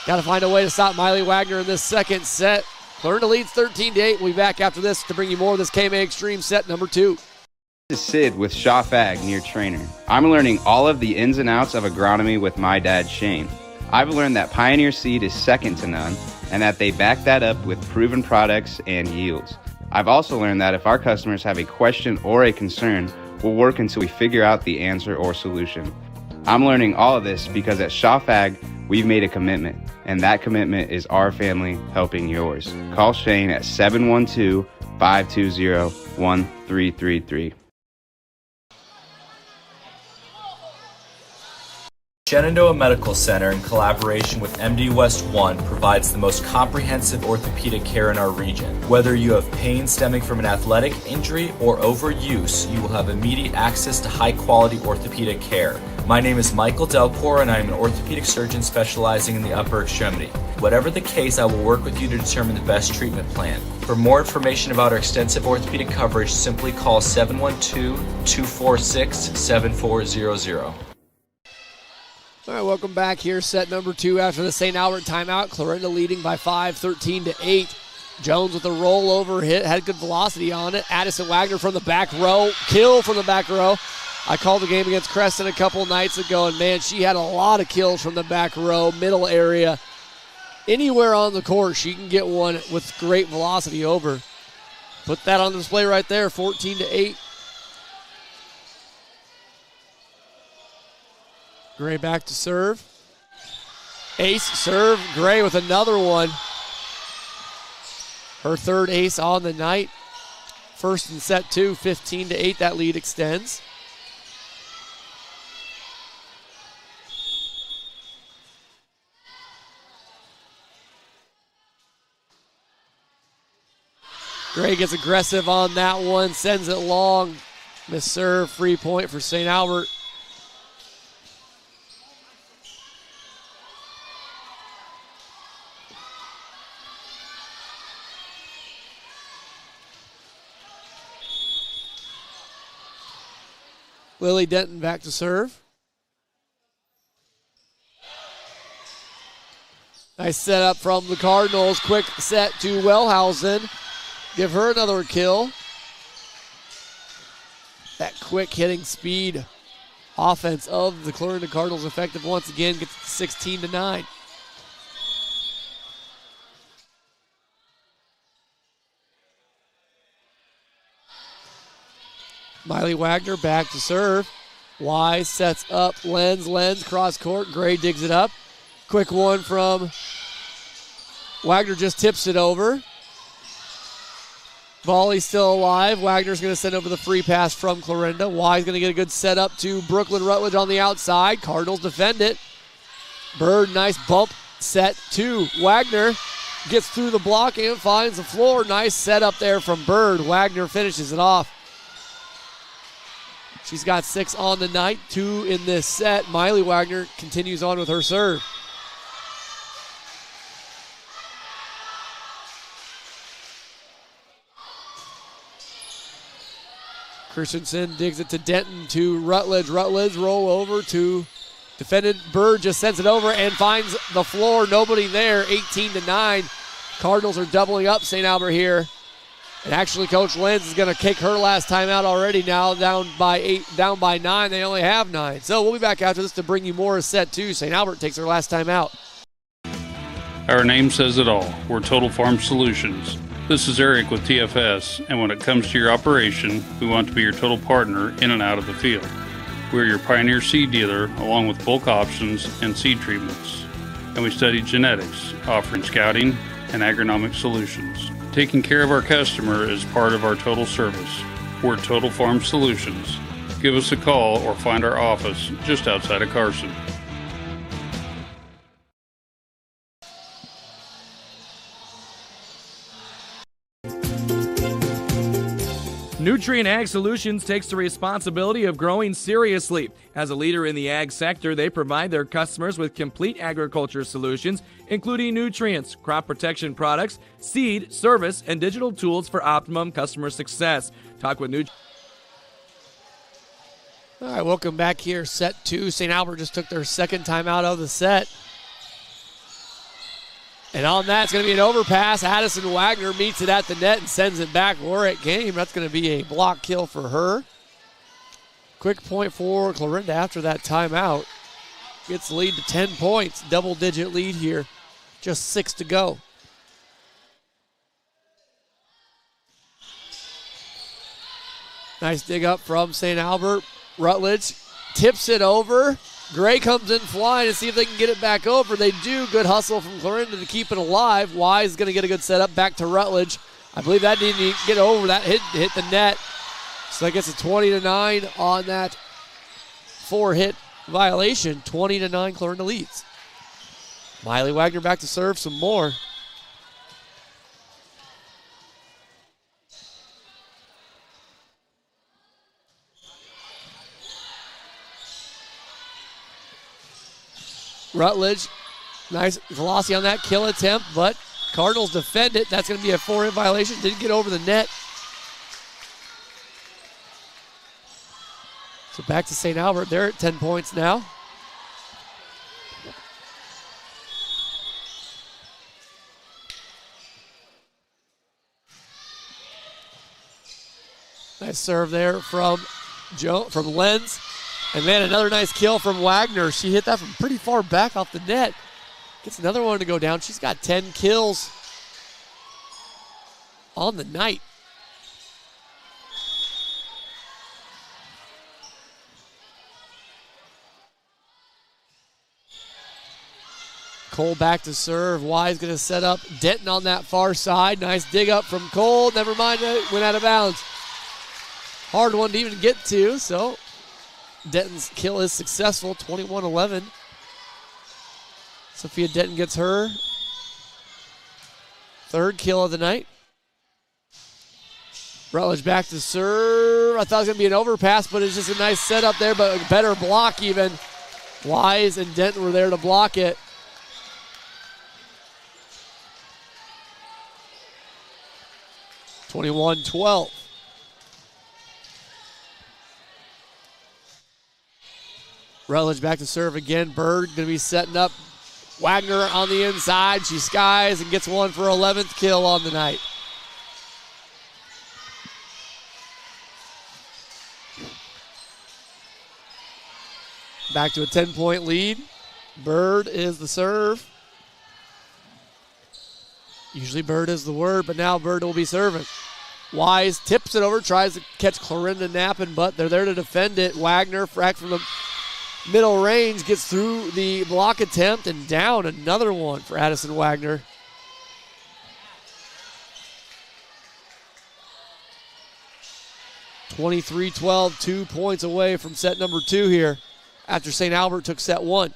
Got to find a way to stop Miley Wagner in this second set. Clarinda leads 13-8. We'll be back after this to bring you more of this KMA Extreme set number 2. This is Sid with Shaw Ag near Trainer. I'm learning all of the ins and outs of agronomy with my dad, Shane. I've learned that Pioneer seed is second to none and that they back that up with proven products and yields. I've also learned that if our customers have a question or a concern, we'll work until we figure out the answer or solution. I'm learning all of this because at Shaw Ag, we've made a commitment, and that commitment is our family helping yours. Call Shane at 712-520-1333. Shenandoah Medical Center, in collaboration with MD West 1, provides the most comprehensive orthopedic care in our region. Whether you have pain stemming from an athletic injury or overuse, you will have immediate access to high-quality orthopedic care. My name is Michael Delcor, and I am an orthopedic surgeon specializing in the upper extremity. Whatever the case, I will work with you to determine the best treatment plan. For more information about our extensive orthopedic coverage, simply call 712-246-7400. All right, welcome back here. Set number 2 after the St. Albert timeout. Clarinda leading by 5, 13-8. Jones with a rollover hit, had good velocity on it. Addison Wagner from the back row, kill from the back row. I called the game against Creston a couple nights ago, and man, she had a lot of kills from the back row, middle area. Anywhere on the court, she can get one with great velocity over. Put that on display right there, 14-8. Gray back to serve. Ace serve. Gray with another one. Her third ace on the night. First in set 2, 15-8. That lead extends. Gray gets aggressive on that one. Sends it long. Miss serve. Free point for St. Albert. Lily Denton back to serve. Nice setup from the Cardinals. Quick set to Wellhausen. Give her another kill. That quick hitting speed offense of the Clarinda Cardinals effective once again. Gets it to 16-9. Miley Wagner back to serve. Wise sets up Lenz cross court. Gray digs it up. Quick one from Wagner, just tips it over. Volley still alive. Wagner's going to send over the free pass from Clarinda. Wise going to get a good setup to Brooklyn Rutledge on the outside. Cardinals defend it. Bird, nice bump set to Wagner. Gets through the block and finds the floor. Nice setup there from Bird. Wagner finishes it off. She's got 6 on the night, 2 in this set. Miley Wagner continues on with her serve. Christensen digs it to Denton to Rutledge. Rutledge roll over to defendant Bird, just sends it over and finds the floor. Nobody there, 18-9. Cardinals are doubling up St. Albert here. And actually, Coach Lenz is going to kick her last time out already now, down by 9. They only have 9. So we'll be back after this to bring you more of set 2. St. Albert takes their last time out. Our name says it all. We're Total Farm Solutions. This is Eric with TFS, and when it comes to your operation, we want to be your total partner in and out of the field. We're your Pioneer seed dealer, along with bulk options and seed treatments. And we study genetics, offering scouting and agronomic solutions. Taking care of our customer is part of our total service. We're Total Farm Solutions. Give us a call or find our office just outside of Carson. Nutrient Ag Solutions takes the responsibility of growing seriously. As a leader in the ag sector, they provide their customers with complete agriculture solutions, including nutrients, crop protection products, seed, service, and digital tools for optimum customer success. Talk with Nutrient. All right, welcome back here. Set 2. St. Albert just took their second time out of the set. And on that, it's going to be an overpass. Addison Wagner meets it at the net and sends it back. Warwick game. That's going to be a block kill for her. Quick point for Clarinda after that timeout. Gets the lead to 10 points. Double-digit lead here. Just 6 to go. Nice dig up from St. Albert. Rutledge tips it over. Gray comes in flying to see if they can get it back over. They do. Good hustle from Clarinda to keep it alive. Wise is going to get a good setup back to Rutledge. I believe that didn't get over. That hit the net. So that gets a 20-9 on that 4-hit violation. 20-9, Clarinda leads. Miley Wagner back to serve some more. Rutledge, nice velocity on that kill attempt, but Cardinals defend it. That's going to be a 4-hit violation. Didn't get over the net. So back to St. Albert. They're at 10 points now. Nice serve there from Lenz. And then another nice kill from Wagner. She hit that from pretty far back off the net. Gets another one to go down. She's got 10 kills on the night. Cole back to serve. Wise going to set up Denton on that far side. Nice dig up from Cole. Never mind, it went out of bounds. Hard one to even get to, so Denton's kill is successful, 21-11. Sophia Denton gets her third kill of the night. Rutledge back to serve. I thought it was going to be an overpass, but it's just a nice setup there, but a better block even. Wise and Denton were there to block it. (21-12). Rutledge back to serve again. Bird going to be setting up. Wagner on the inside. She skies and gets one for 11th kill on the night. Back to a 10-point lead. Bird is the serve. Usually Bird is the word, but now Bird will be serving. Wise tips it over, tries to catch Clarinda napping, but they're there to defend it. Wagner, frack from the middle range, gets through the block attempt and down. Another one for Addison Wagner. (23-12), 2 points away from set number 2 here after St. Albert took set 1.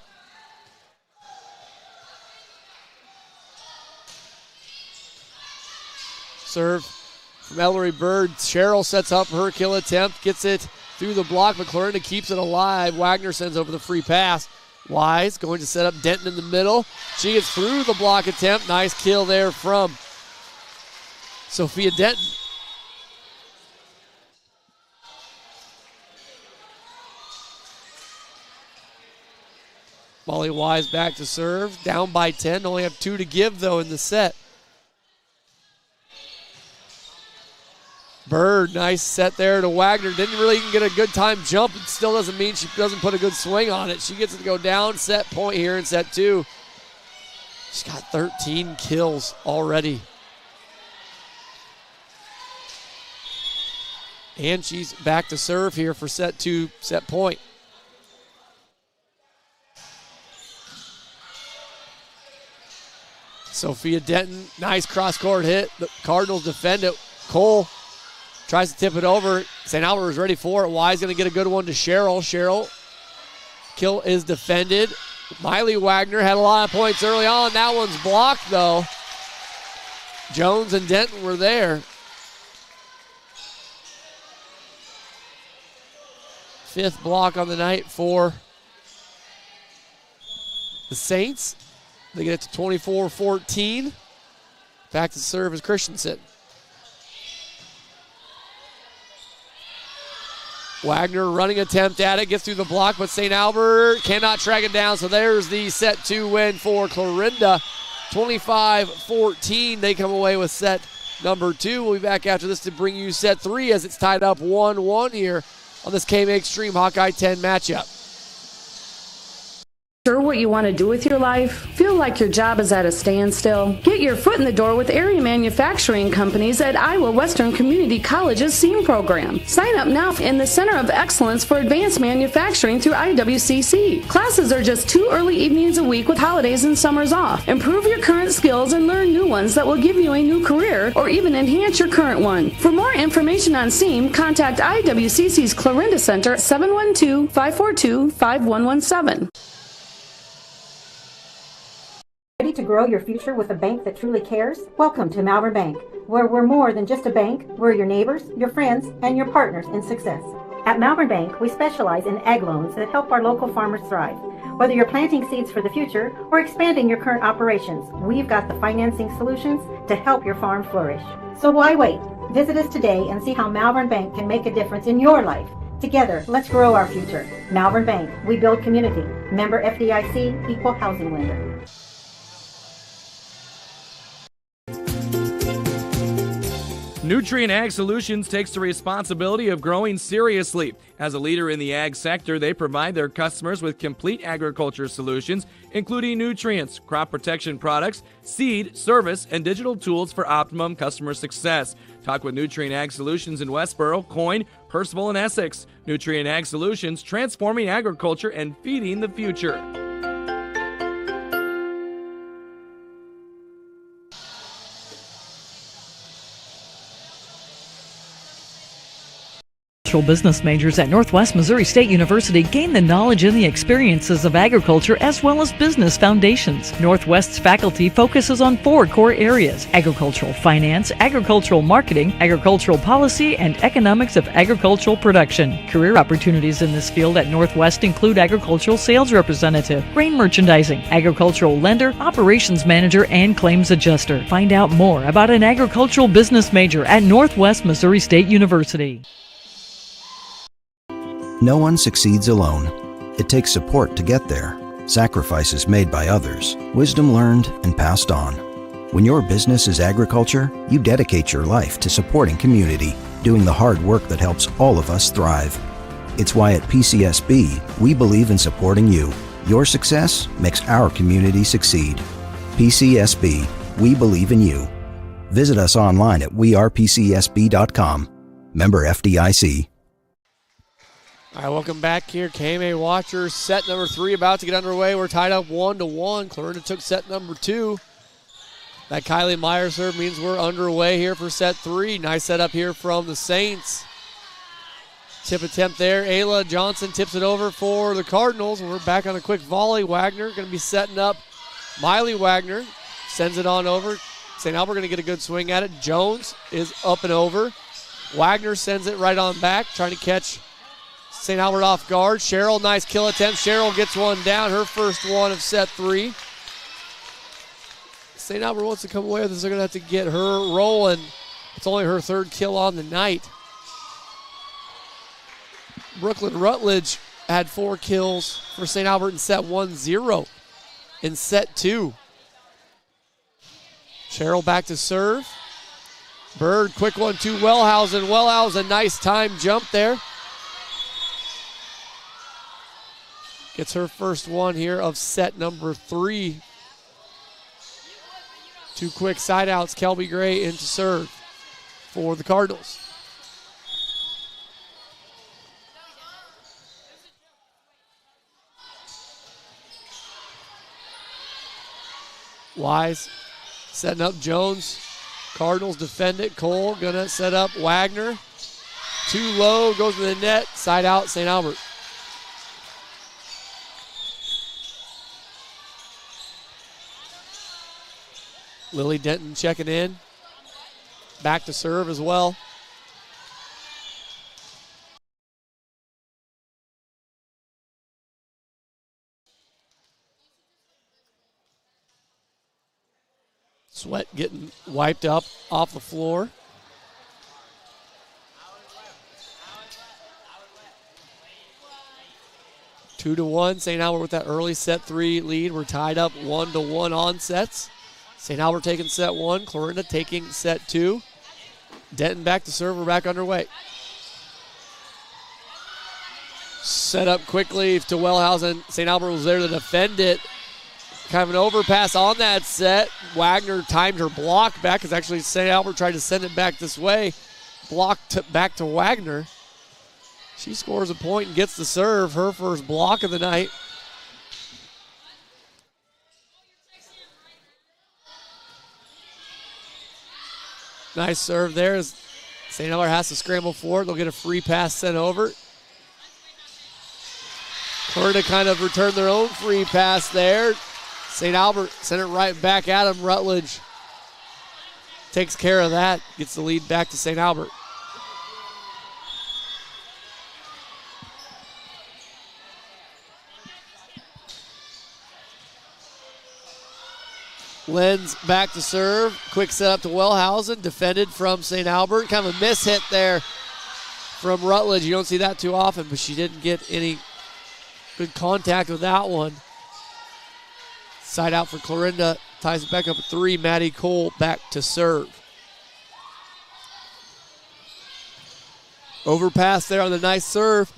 Serve from Ellery Bird. Cheryl sets up her kill attempt, gets it through the block, but Clarinda keeps it alive. Wagner sends over the free pass. Wise going to set up Denton in the middle. She gets through the block attempt. Nice kill there from Sophia Denton. Molly Wise back to serve. Down by 10. Only have 2 to give, though, in the set. Bird, nice set there to Wagner. Didn't really even get a good time jump. It still doesn't mean she doesn't put a good swing on it. She gets it to go down. Set point here in set 2. She's got 13 kills already. And she's back to serve here for set 2, set point. Sophia Denton, nice cross-court hit. The Cardinals defend it. Cole tries to tip it over. St. Albert is ready for it. Wise going to get a good one to Cheryl. Cheryl, kill is defended. Miley Wagner had a lot of points early on. That one's blocked, though. Jones and Denton were there. Fifth block on the night for the Saints. They get it to 24-14. Back to serve is Christensen. Wagner running attempt at it, gets through the block, but St. Albert cannot track it down. So there's the set 2 win for Clarinda. 25-14. They come away with set number 2. We'll be back after this to bring you set 3 as it's tied up 1-1 here on this KMA Extreme Hawkeye 10 matchup. Sure what you want to do with your life? Feel like your job is at a standstill? Get your foot in the door with area manufacturing companies at Iowa Western Community College's SEAM program. Sign up now in the Center of Excellence for Advanced Manufacturing through IWCC. Classes are just 2 early evenings a week with holidays and summers off. Improve your current skills and learn new ones that will give you a new career or even enhance your current one. For more information on SEAM, contact IWCC's Clarinda Center at 712-542-5117. Ready to grow your future with a bank that truly cares? Welcome to Malvern Bank, where we're more than just a bank. We're your neighbors, your friends, and your partners in success. At Malvern Bank, we specialize in ag loans that help our local farmers thrive. Whether you're planting seeds for the future or expanding your current operations, we've got the financing solutions to help your farm flourish. So why wait? Visit us today and see how Malvern Bank can make a difference in your life. Together, let's grow our future. Malvern Bank, we build community. Member FDIC, equal housing lender. Nutrient Ag Solutions takes the responsibility of growing seriously. As a leader in the ag sector, they provide their customers with complete agriculture solutions, including nutrients, crop protection products, seed, service, and digital tools for optimum customer success. Talk with Nutrient Ag Solutions in Westboro, Coyne, Percival, and Essex. Nutrient Ag Solutions, transforming agriculture and feeding the future. Business majors at Northwest Missouri State University gain the knowledge and the experiences of agriculture as well as business foundations. Northwest's faculty focuses on 4 core areas: agricultural finance, agricultural marketing, agricultural policy, and economics of agricultural production. Career opportunities in this field at Northwest include agricultural sales representative, grain merchandising, agricultural lender, operations manager, and claims adjuster. Find out more about an agricultural business major at Northwest Missouri State University. No one succeeds alone. It takes support to get there, sacrifices made by others, wisdom learned and passed on. When your business is agriculture, you dedicate your life to supporting community, doing the hard work that helps all of us thrive. It's why at PCSB, we believe in supporting you. Your success makes our community succeed. PCSB, we believe in you. Visit us online at wearepcsb.com. Member FDIC. All right, welcome back here. KMA Watchers, set number 3 about to get underway. We're tied up 1-1. Clarinda took set number 2. That Kylie Meyer serve means we're underway here for set 3. Nice setup here from the Saints. Tip attempt there. Ayla Johnson tips it over for the Cardinals. And we're back on a quick volley. Wagner going to be setting up. Miley Wagner sends it on over. St. Albert going to get a good swing at it. Jones is up and over. Wagner sends it right on back, trying to catch St. Albert off guard. Cheryl, nice kill attempt. Cheryl gets one down, her first one of set 3. St. Albert wants to come away with this. They're going to have to get her rolling. It's only her 3rd kill on the night. Brooklyn Rutledge had 4 kills for St. Albert in set 1, 0 in set 2. Cheryl back to serve. Bird, quick one to Wellhausen. Wellhausen, nice time jump there. Gets her first one here of set number 3. 2 quick side outs. Kelby Gray into serve for the Cardinals. Wise setting up Jones. Cardinals defend it. Cole gonna set up Wagner. Too low, goes to the net. Side out, St. Albert. Lily Denton checking in. Back to serve as well. Sweat getting wiped up off the floor. Two to one. St. Albert with that early set 3 lead. We're tied up 1-1 on sets. St. Albert taking set 1. Clarinda taking set 2. Denton back to serve. We're back underway. Set up quickly to Wellhausen. St. Albert was there to defend it. Kind of an overpass on that set. Wagner timed her block back because actually St. Albert tried to send it back this way. Blocked back to Wagner. She scores a point and gets the serve. Her first block of the night. Nice serve there as St. Albert has to scramble forward. They'll get a free pass sent over. Clarinda kind of returned their own free pass there. St. Albert sent it right back at him. Rutledge takes care of that. Gets the lead back to St. Albert. Lenz back to serve. Quick setup to Wellhausen. Defended from St. Albert. Kind of a miss hit there from Rutledge. You don't see that too often, but she didn't get any good contact with that one. Side out for Clarinda. Ties it back up at 3. Maddie Cole back to serve. Overpass there on the nice serve.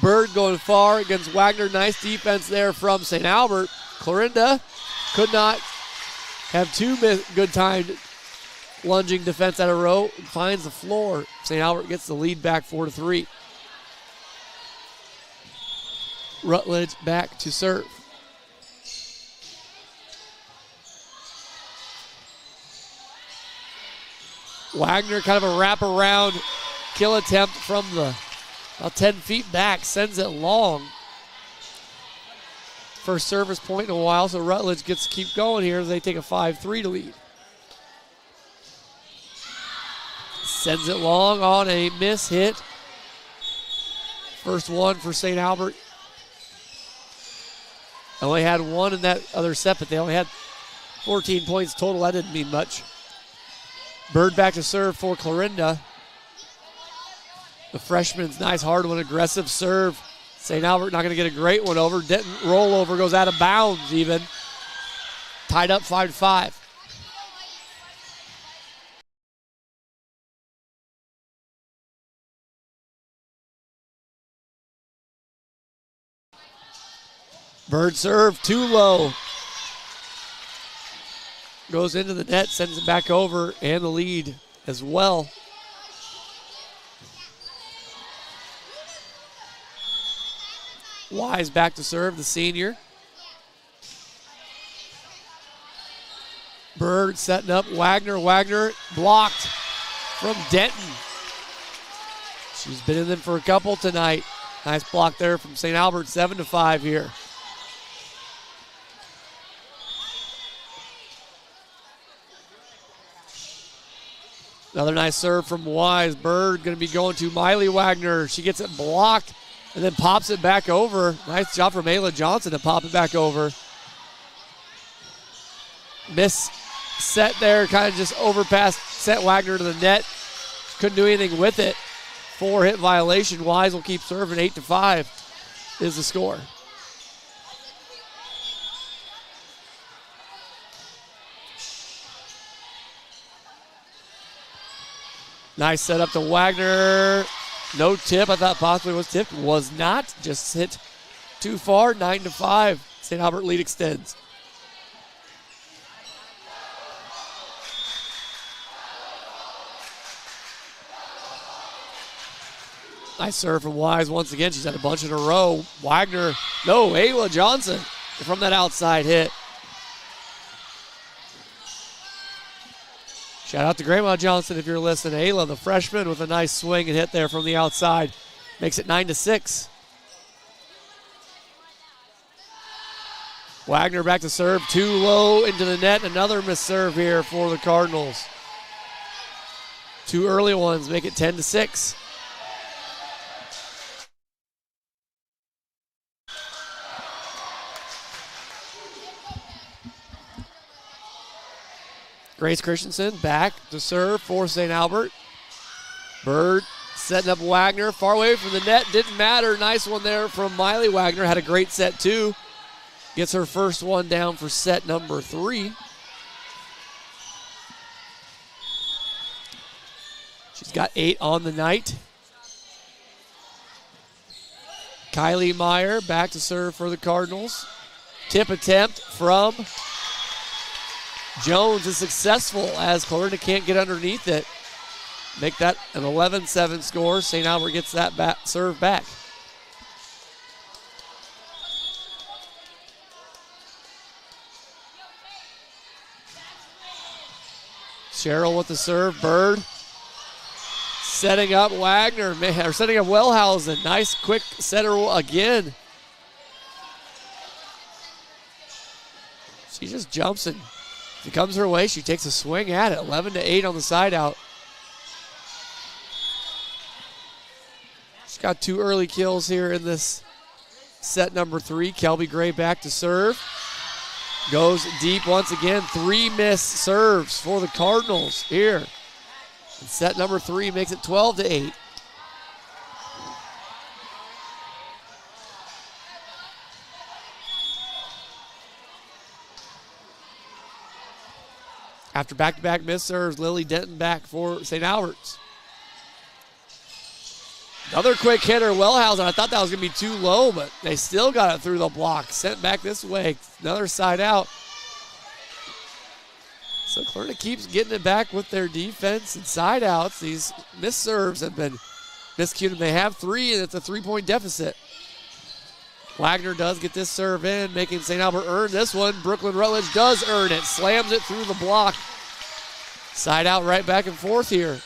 Bird going far against Wagner. Nice defense there from St. Albert. Clarinda could not have 2 good timed lunging defense at a row. Finds the floor. St. Albert gets the lead back 4-3. Rutledge back to serve. Wagner kind of a wraparound kill attempt from the about 10 feet back. Sends it long. First service point in a while, so Rutledge gets to keep going here as they take a 5-3 lead. Sends it long on a miss hit. First one for St. Albert. Only had 1 in that other set, but they only had 14 points total. That didn't mean much. Bird back to serve for Clarinda. The freshman's nice hard one, aggressive serve. St. Albert not going to get a great one over. Denton rollover goes out of bounds even. Tied up 5-5. Bird serve too low. Goes into the net, sends it back over, and the lead as well. Wise back to serve, the senior. Bird setting up Wagner. Wagner blocked from Denton. She's been in them for a couple tonight. Nice block there from St. Albert, 7-5 here. Another nice serve from Wise. Bird going to be going to Miley Wagner. She gets it blocked and then pops it back over. Nice job from Ayla Johnson to pop it back over. Miss set there, kind of just overpassed, sent Wagner to the net. Couldn't do anything with it. 4-hit violation. Wise will keep serving. 8-5 is the score. Nice setup to Wagner. No tip. I thought possibly was tipped. Was not. Just hit too far. 9-5. St. Albert lead extends. Nice serve from Wise once again. She's had a bunch in a row. Wagner. No, Ayla Johnson from that outside hit. Shout out to Grandma Johnson if you're listening. Ayla, the freshman, with a nice swing and hit there from the outside. Makes it 9-6. Wagner back to serve. Too low into the net. Another missed serve here for the Cardinals. Two early ones make it 10-6. Grace Christensen back to serve for St. Albert. Bird setting up Wagner. Far away from the net. Didn't matter. Nice one there from Miley Wagner. Had a great set too. Gets her first one down for set number 3. She's got 8 on the night. Kylie Meyer back to serve for the Cardinals. Tip attempt from Jones is successful as Clarinda can't get underneath it. Make that an 11-7 score. St. Albert gets that serve back. Cheryl with the serve. Bird setting up Wagner, or setting up Wellhausen. Nice quick setter again. She just jumps and if it comes her way, she takes a swing at it. 11-8 on the side out. She's got 2 early kills here in this set number 3. Kelby Gray back to serve. Goes deep once again. 3 missed serves for the Cardinals here. And set number 3 makes it 12-8. After back-to-back missed serves, Lily Denton back for St. Albert's. Another quick hitter, Wellhausen. I thought that was going to be too low, but they still got it through the block. Sent back this way. Another side out. So Clarinda keeps getting it back with their defense and side outs. These missed serves have been miscued. They have 3, and it's a 3-point deficit. Wagner does get this serve in, making St. Albert earn this one. Brooklyn Rutledge does earn it. Slams it through the block. Side out, right back and forth here.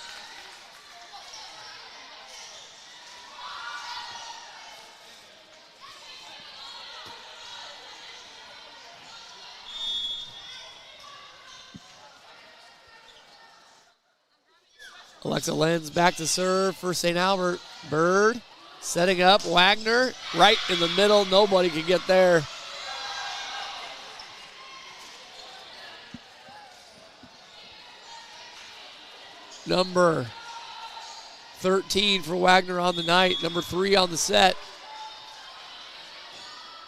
Alexa Lenz back to serve for St. Albert. Bird setting up Wagner right in the middle. Nobody can get there. Number 13 for Wagner on the night. Number 3 on the set.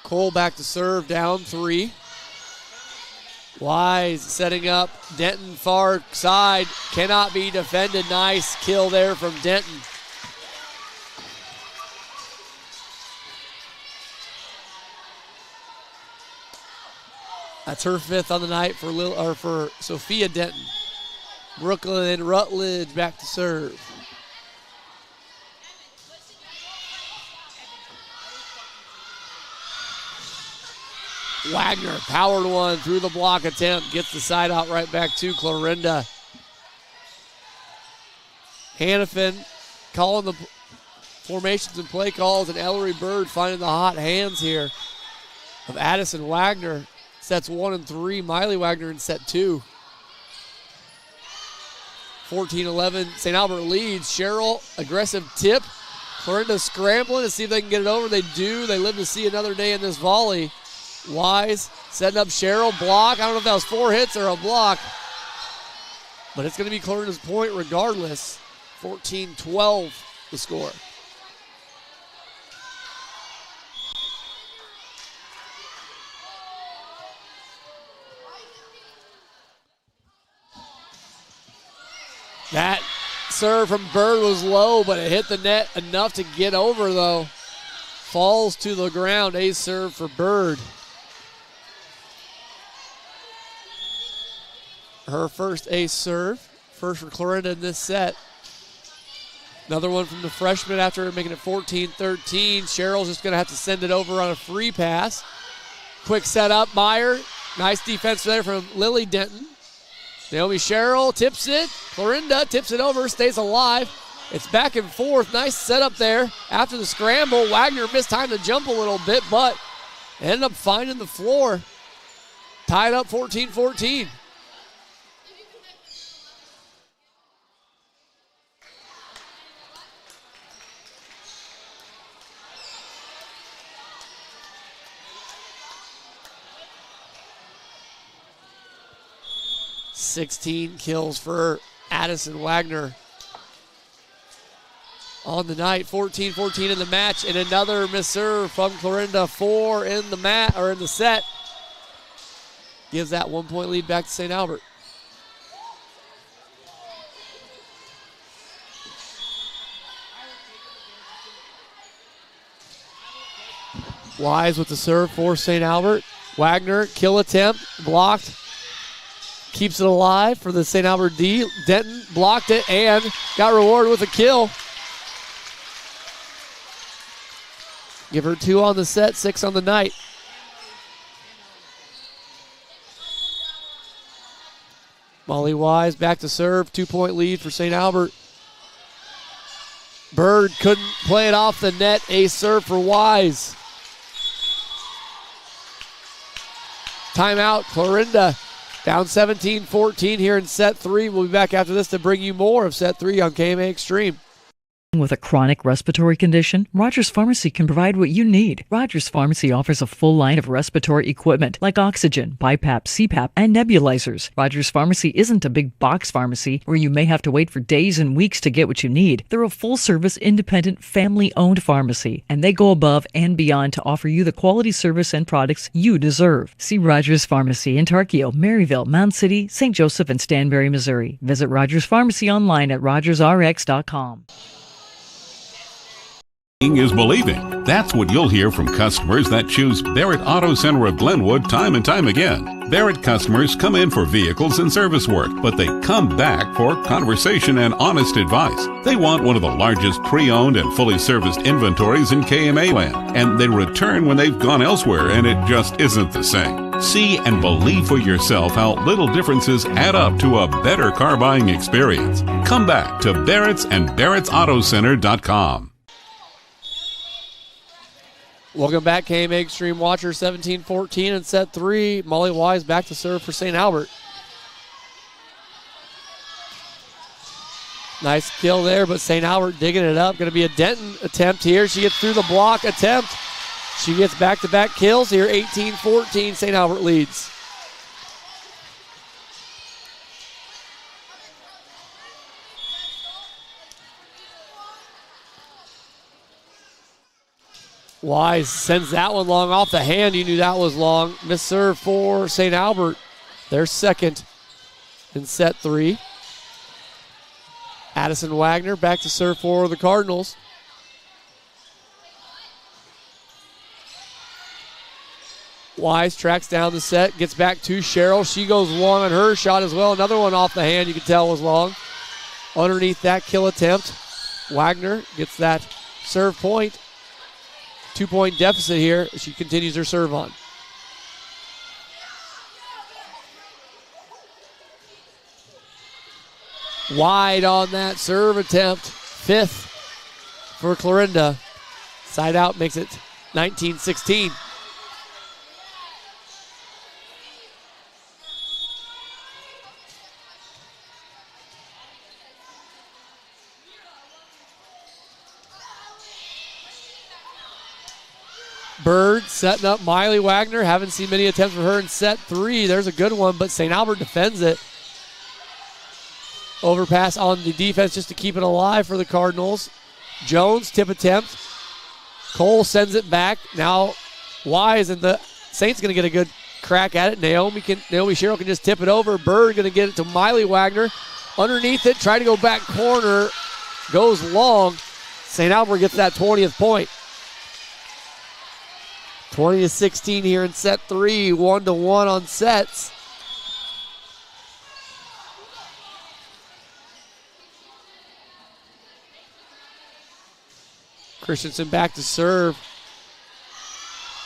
Cole back to serve, down 3. Wise setting up Denton far side. Cannot be defended. Nice kill there from Denton. That's her 5th on the night for Sophia Denton. Brooklyn Rutledge back to serve. Wagner, powered one through the block attempt, gets the side out right back to Clarinda. Hannafin calling the formations and play calls, and Ellery Bird finding the hot hands here of Addison Wagner. Sets 1 and 3, Miley Wagner in set 2. 14-11, St. Albert leads. Cheryl, aggressive tip. Clarinda scrambling to see if they can get it over. They do. They live to see another day in this volley. Wise setting up Cheryl. Block. I don't know if that was 4 hits or a block. But it's going to be Clarinda's point regardless. 14-12. the score. That serve from Bird was low, but it hit the net enough to get over, though. Falls to the ground. Ace serve for Bird. Her first ace serve. First for Clarinda in this set. Another one from the freshman after making it 14-13. Cheryl's just going to have to send it over on a free pass. Quick setup, Meyer. Nice defense there from Lily Denton. Naomi Sherrill tips it. Clarinda tips it over, stays alive. It's back and forth. Nice setup there. After the scramble, Wagner missed time to jump a little bit, but ended up finding the floor. Tied up 14-14. $16 kills for Addison Wagner on the night. 14-14 in the match, and another miss serve from Clarinda. 4 in the set. Gives that 1 point lead back to St. Albert. Wise with the serve for St. Albert. Wagner, kill attempt, blocked. Keeps it alive for the St. Albert D. Denton blocked it and got rewarded with a kill. Give her 2 on the set, 6 on the night. Molly Wise back to serve. 2 point lead for St. Albert. Bird couldn't play it off the net. Ace serve for Wise. Timeout, Clarinda. Down 17-14 here in set 3. We'll be back after this to bring you more of set 3 on KMA Extreme. With a chronic respiratory condition, Rogers Pharmacy can provide what you need. Rogers Pharmacy offers a full line of respiratory equipment like oxygen, BiPAP, CPAP, and nebulizers. Rogers Pharmacy isn't a big box pharmacy where you may have to wait for days and weeks to get what you need. They're a full-service, independent, family-owned pharmacy, and they go above and beyond to offer you the quality service and products you deserve. See Rogers Pharmacy in Tarkio, Maryville, Mound City, St. Joseph, and Stanberry, Missouri. Visit Rogers Pharmacy online at rogersrx.com. Is believing. That's what you'll hear from customers that choose Barrett Auto Center of Glenwood time and time again. Barrett customers come in for vehicles and service work, but they come back for conversation and honest advice. They want one of the largest pre-owned and fully serviced inventories in KMA land, and they return when they've gone elsewhere and it just isn't the same. See and believe for yourself how little differences add up to a better car buying experience. Come back to Barrett's and Barrett'sAutoCenter.com. Welcome back, KMA Extreme Watcher. 17-14 in set 3. Molly Wise back to serve for St. Albert. Nice kill there, but St. Albert digging it up. Going to be a Denton attempt here. She gets through the block attempt. She gets back-to-back kills here. 18-14, St. Albert leads. Wise sends that one long off the hand. You knew that was long. Miss serve for St. Albert. Their second in set 3. Addison Wagner back to serve for the Cardinals. Wise tracks down the set, gets back to Sherrill. She goes long on her shot as well. Another one off the hand you could tell was long. Underneath that kill attempt, Wagner gets that serve point. 2 point deficit here. She continues her serve on. Wide on that serve attempt. 5th for Clarinda. Side out makes it 19-16. Bird setting up Miley Wagner. Haven't seen many attempts for her in set 3. There's a good one, but St. Albert defends it. Overpass on the defense just to keep it alive for the Cardinals. Jones, tip attempt. Cole sends it back. Now Wise and the Saints going to get a good crack at it. Naomi Sherrill can just tip it over. Bird going to get it to Miley Wagner. Underneath it, try to go back corner. Goes long. St. Albert gets that 20th point. 20-16 here in set 3. 1-1 on sets. Christensen back to serve.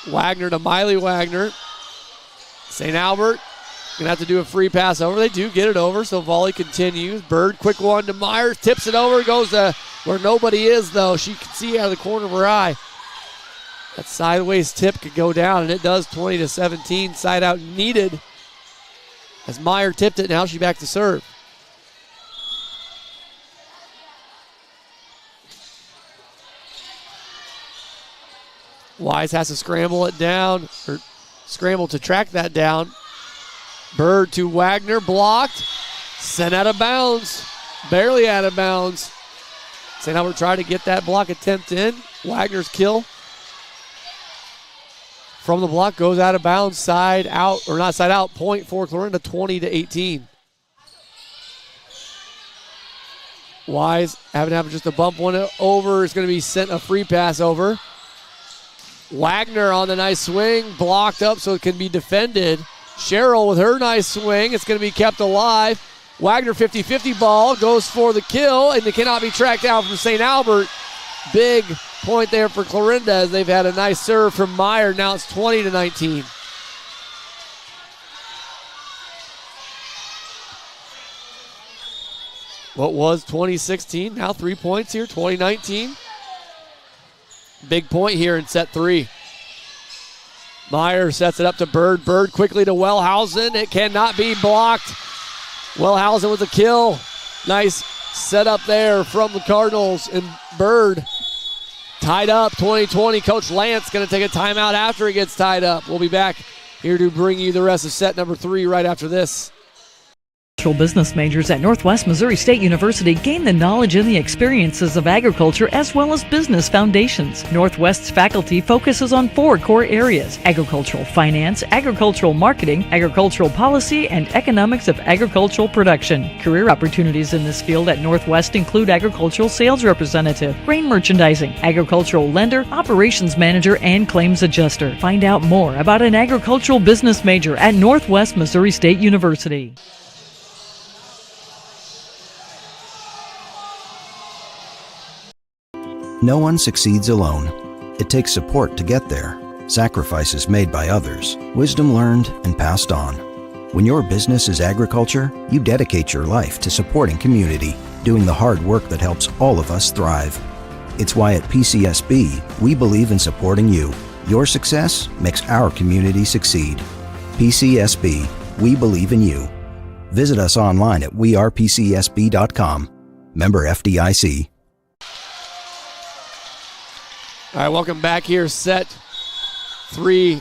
Wagner to Miley Wagner. St. Albert going to have to do a free pass over. They do get it over, so volley continues. Bird, quick one to Myers, tips it over, goes to where nobody is, though. She can see out of the corner of her eye. That sideways tip could go down, and it does. 20-17. Side out needed as Meyer tipped it. Now she back to serve. Wise has to scramble it down, or scramble to track that down. Bird to Wagner, blocked, sent out of bounds, barely out of bounds. St. Albert tried to get that block attempt in. Wagner's kill from the block goes out of bounds, side out, or not side out, point for Clarinda, 20-18. Wise having to have just a bump one over. Is going to be sent a free pass over. Wagner on the nice swing, blocked up so it can be defended. Sherrill with her nice swing. It's going to be kept alive. Wagner 50-50 ball, goes for the kill, and it cannot be tracked down from St. Albert. Big point there for Clarinda as they've had a nice serve from Meyer. Now it's 20-19. What was 2016, now 3 points here, 2019. Big point here in set 3. Meyer sets it up to Bird. Bird quickly to Wellhausen. It cannot be blocked. Wellhausen with a kill. Nice setup there from the Cardinals. And Bird tied up, 20-20. Coach Lance going to take a timeout after he gets tied up. We'll be back here to bring you the rest of set number 3 right after this. Business majors at Northwest Missouri State University gain the knowledge and the experiences of agriculture as well as business foundations. Northwest's faculty focuses on 4 core areas: agricultural finance, agricultural marketing, agricultural policy, and economics of agricultural production. Career opportunities in this field at Northwest include agricultural sales representative, grain merchandising, agricultural lender, operations manager, and claims adjuster. Find out more about an agricultural business major at Northwest Missouri State University. No one succeeds alone. It takes support to get there, sacrifices made by others, wisdom learned and passed on. When your business is agriculture, you dedicate your life to supporting community, doing the hard work that helps all of us thrive. It's why at PCSB, we believe in supporting you. Your success makes our community succeed. PCSB, we believe in you. Visit us online at wearepcsb.com. Member FDIC. All right, welcome back here. Set 3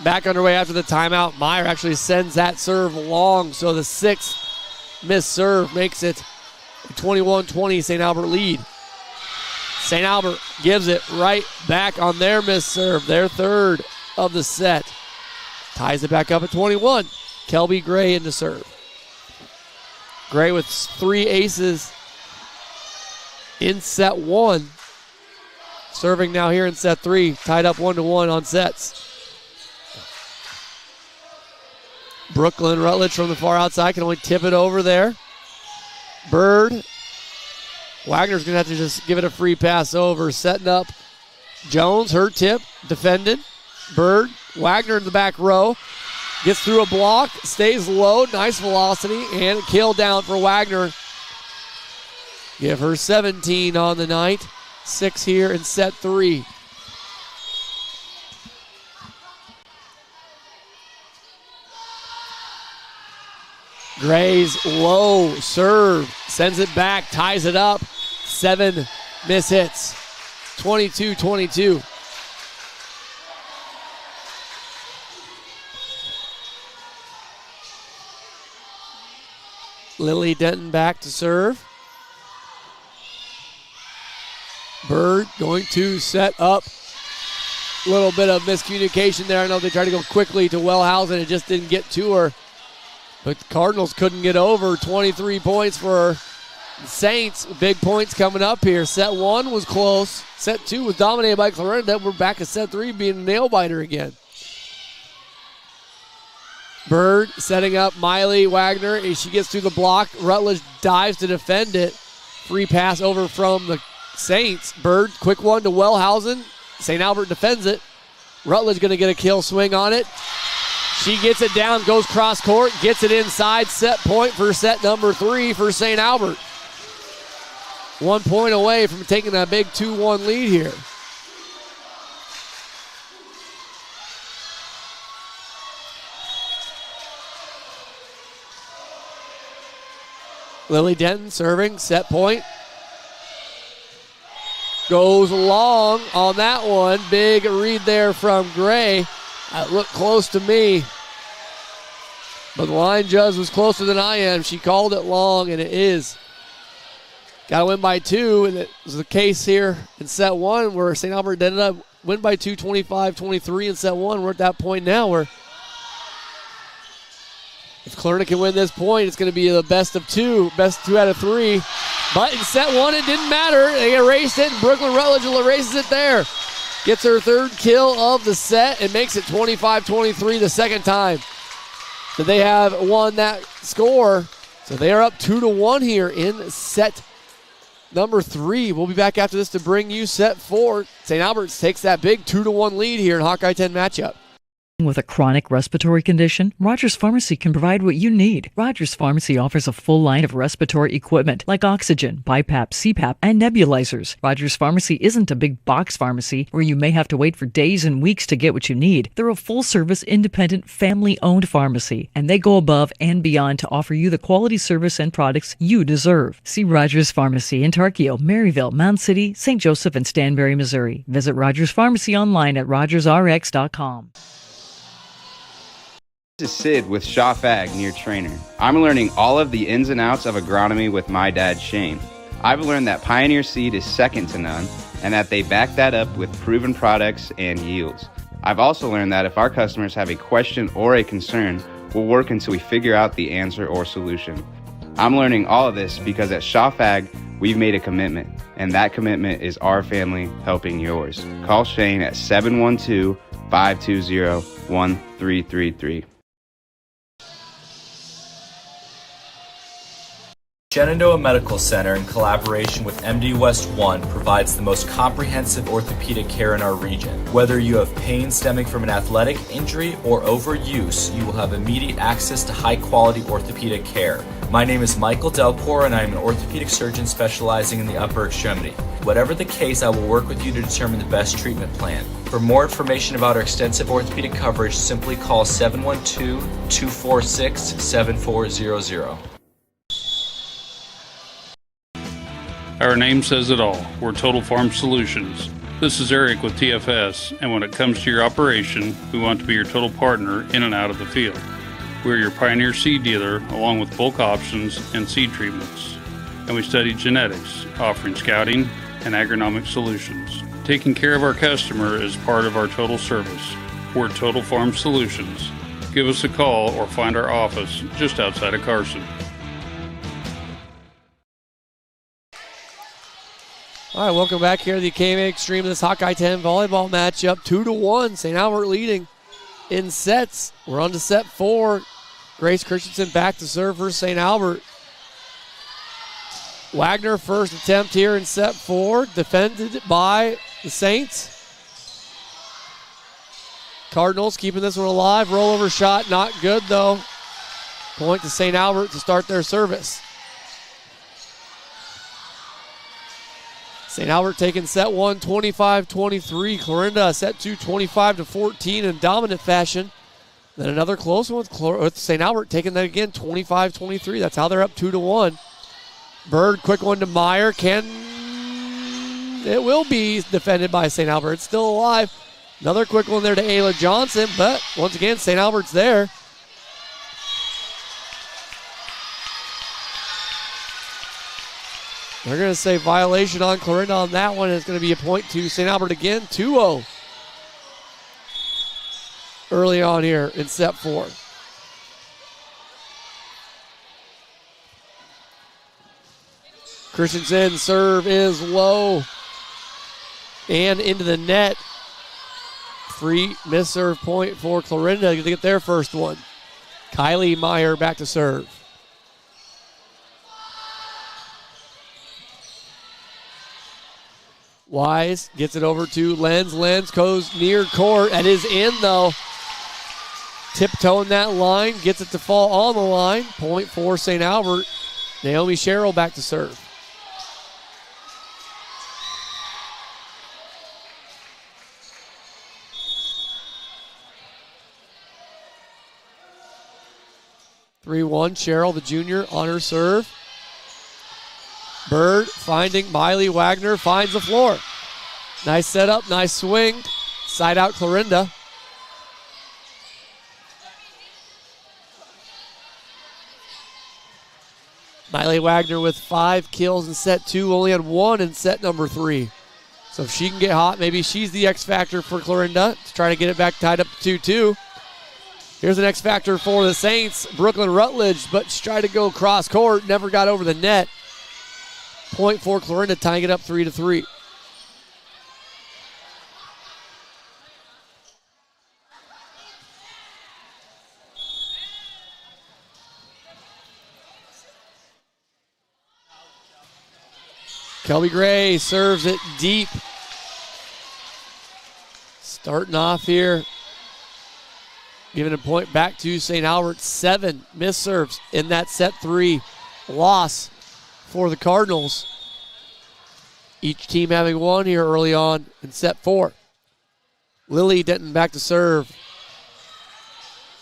back underway after the timeout. Meyer actually sends that serve long, so the 6th missed serve makes it a 21-20 St. Albert lead. St. Albert gives it right back on their missed serve, their 3rd of the set. Ties it back up at 21. Kelby Gray in the serve. Gray with 3 aces in set 1. Serving now here in set 3, tied up 1-1 on sets. Brooklyn Rutledge from the far outside can only tip it over there. Bird. Wagner's going to have to just give it a free pass over. Setting up Jones, her tip, defended. Bird, Wagner in the back row. Gets through a block, stays low, nice velocity, and a kill down for Wagner. Give her 17 on the night. 6 here in set 3. Gray's low serve, sends it back, ties it up. 7 miss hits. 22-22. Lily Denton back to serve. Bird going to set up. A little bit of miscommunication there. I know they tried to go quickly to Wellhausen. It just didn't get to her. But the Cardinals couldn't get over. 23 points for Saints. Big points coming up here. Set 1 was close. Set 2 was dominated by Clarinda. We're back to set 3 being a nail biter again. Bird setting up Miley Wagner. As she gets through the block, Rutledge dives to defend it. Free pass over from the Saints. Bird, quick one to Wellhausen. St. Albert defends it. Rutledge going to get a kill swing on it. She gets it down, goes cross court, gets it inside. Set point for set number 3 for St. Albert. 1 point away from taking that big 2-1 lead here. Lily Denton serving, set point. Goes long on that one. Big read there from Gray. That looked close to me. But the line judge was closer than I am. She called it long, and it is. Got to win by 2, and it was the case here in set 1 where St. Albert ended up win by 2, 25-23 in set 1. We're at that point now where if Clarinda can win this point, it's going to be the best of 2 out of 3. But in set 1, it didn't matter. They erased it, and Brooklyn Rutledge erases it there. Gets her 3rd kill of the set and makes it 25-23 the second time that they have won that score. So they are up 2-1 here in set number 3. We'll be back after this to bring you set 4. St. Albert's takes that big 2-1 lead here in Hawkeye 10 matchup. With a chronic respiratory condition, Rogers Pharmacy can provide what you need. Rogers Pharmacy offers a full line of respiratory equipment like oxygen, BiPAP, CPAP, and nebulizers. Rogers Pharmacy isn't a big box pharmacy where you may have to wait for days and weeks to get what you need. They're a full-service, independent, family-owned pharmacy, and they go above and beyond to offer you the quality service and products you deserve. See Rogers Pharmacy in Tarkio, Maryville, Mound City, St. Joseph, and Stanberry, Missouri. Visit Rogers Pharmacy online at rogersrx.com. This is Sid with Schaff Ag near Trainer. I'm learning all of the ins and outs of agronomy with my dad, Shane. I've learned that Pioneer seed is second to none and that they back that up with proven products and yields. I've also learned that if our customers have a question or a concern, we'll work until we figure out the answer or solution. I'm learning all of this because at Schaff Ag, we've made a commitment, and that commitment is our family helping yours. Call Shane at 712-520-1333. Shenandoah Medical Center, in collaboration with MD West 1, provides the most comprehensive orthopedic care in our region. Whether you have pain stemming from an athletic injury or overuse, you will have immediate access to high-quality orthopedic care. My name is Michael Delcor, and I am an orthopedic surgeon specializing in the upper extremity. Whatever the case, I will work with you to determine the best treatment plan. For more information about our extensive orthopedic coverage, simply call 712-246-7400. Our name says it all. We're Total Farm Solutions. This is Eric with TFS, and when it comes to your operation, we want to be your total partner in and out of the field. We're your Pioneer seed dealer, along with bulk options and seed treatments. And we study genetics, offering scouting and agronomic solutions. Taking care of our customer is part of our total service. We're Total Farm Solutions. Give us a call or find our office just outside of Carson. All right, welcome back here to the KMA Extreme. This Hawkeye 10 volleyball matchup, 2-1. St. Albert leading in sets. We're on to set 4. Grace Christensen back to serve for St. Albert. Wagner first attempt here in set 4, defended by the Saints. Cardinals keeping this one alive. Rollover shot, not good though. Point to St. Albert to start their service. St. Albert taking set 1, 25-23. Clarinda set 2, 25-14 in dominant fashion. Then another close one with St. Albert taking that again, 25-23. That's how they're up 2-1. Bird, quick one to Meyer. It will be defended by St. Albert. It's still alive. Another quick one there to Ayla Johnson, but once again, St. Albert's there. They're going to say violation on Clarinda on that one. It's going to be a point to St. Albert again. 2-0 early on here in set 4. Christensen serve is low and into the net. Free miss serve point for Clarinda to get their first one. Kylie Meyer back to serve. Wise gets it over to Lenz. Lenz goes near court. That is in, though. Tiptoeing that line. Gets it to fall on the line. Point for St. Albert. Naomi Sherrill back to serve. Sherrill, the junior, on her serve. Bird finding Miley Wagner, finds the floor. Nice setup, nice swing. Side out Clarinda. Miley Wagner with 5 kills in set 2, only had 1 in set number 3. So if she can get hot, maybe she's the X factor for Clarinda to try to get it back tied up to 2-2. Here's an X factor for the Saints, Brooklyn Rutledge, but she tried to go cross court, never got over the net. Point for Clarinda, tying it up 3-3. Kelby Gray serves it deep. Starting off here, giving a point back to St. Albert. 7 missed serves in that set 3 loss for the Cardinals. Each team having 1 here early on in set 4. Lily Denton back to serve.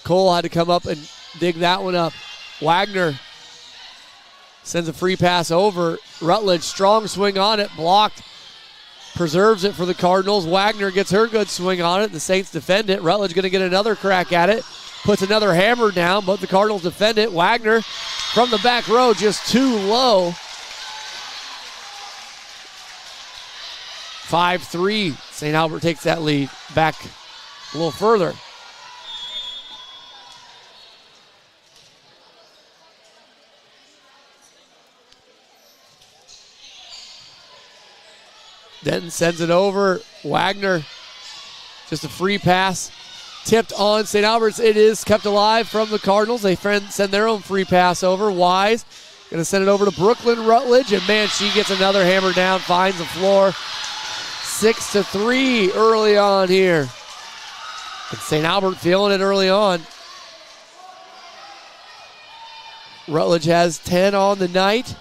Cole had to come up and dig that one up. Wagner sends a free pass over. Rutledge, strong swing on it, blocked. Preserves it for the Cardinals. Wagner gets her good swing on it. The Saints defend it. Rutledge going to get another crack at it. Puts another hammer down, but the Cardinals defend it. Wagner from the back row, just too low. 5-3. St. Albert takes that lead back a little further. Denton sends it over. Wagner, just a free pass. Tipped on St. Albert's. It is kept alive from the Cardinals. They send their own free pass over. Wise going to send it over to Brooklyn Rutledge. And, man, she gets another hammer down, finds the floor. 6-3 early on here. And St. Albert feeling it early on. Rutledge has 10 on the night.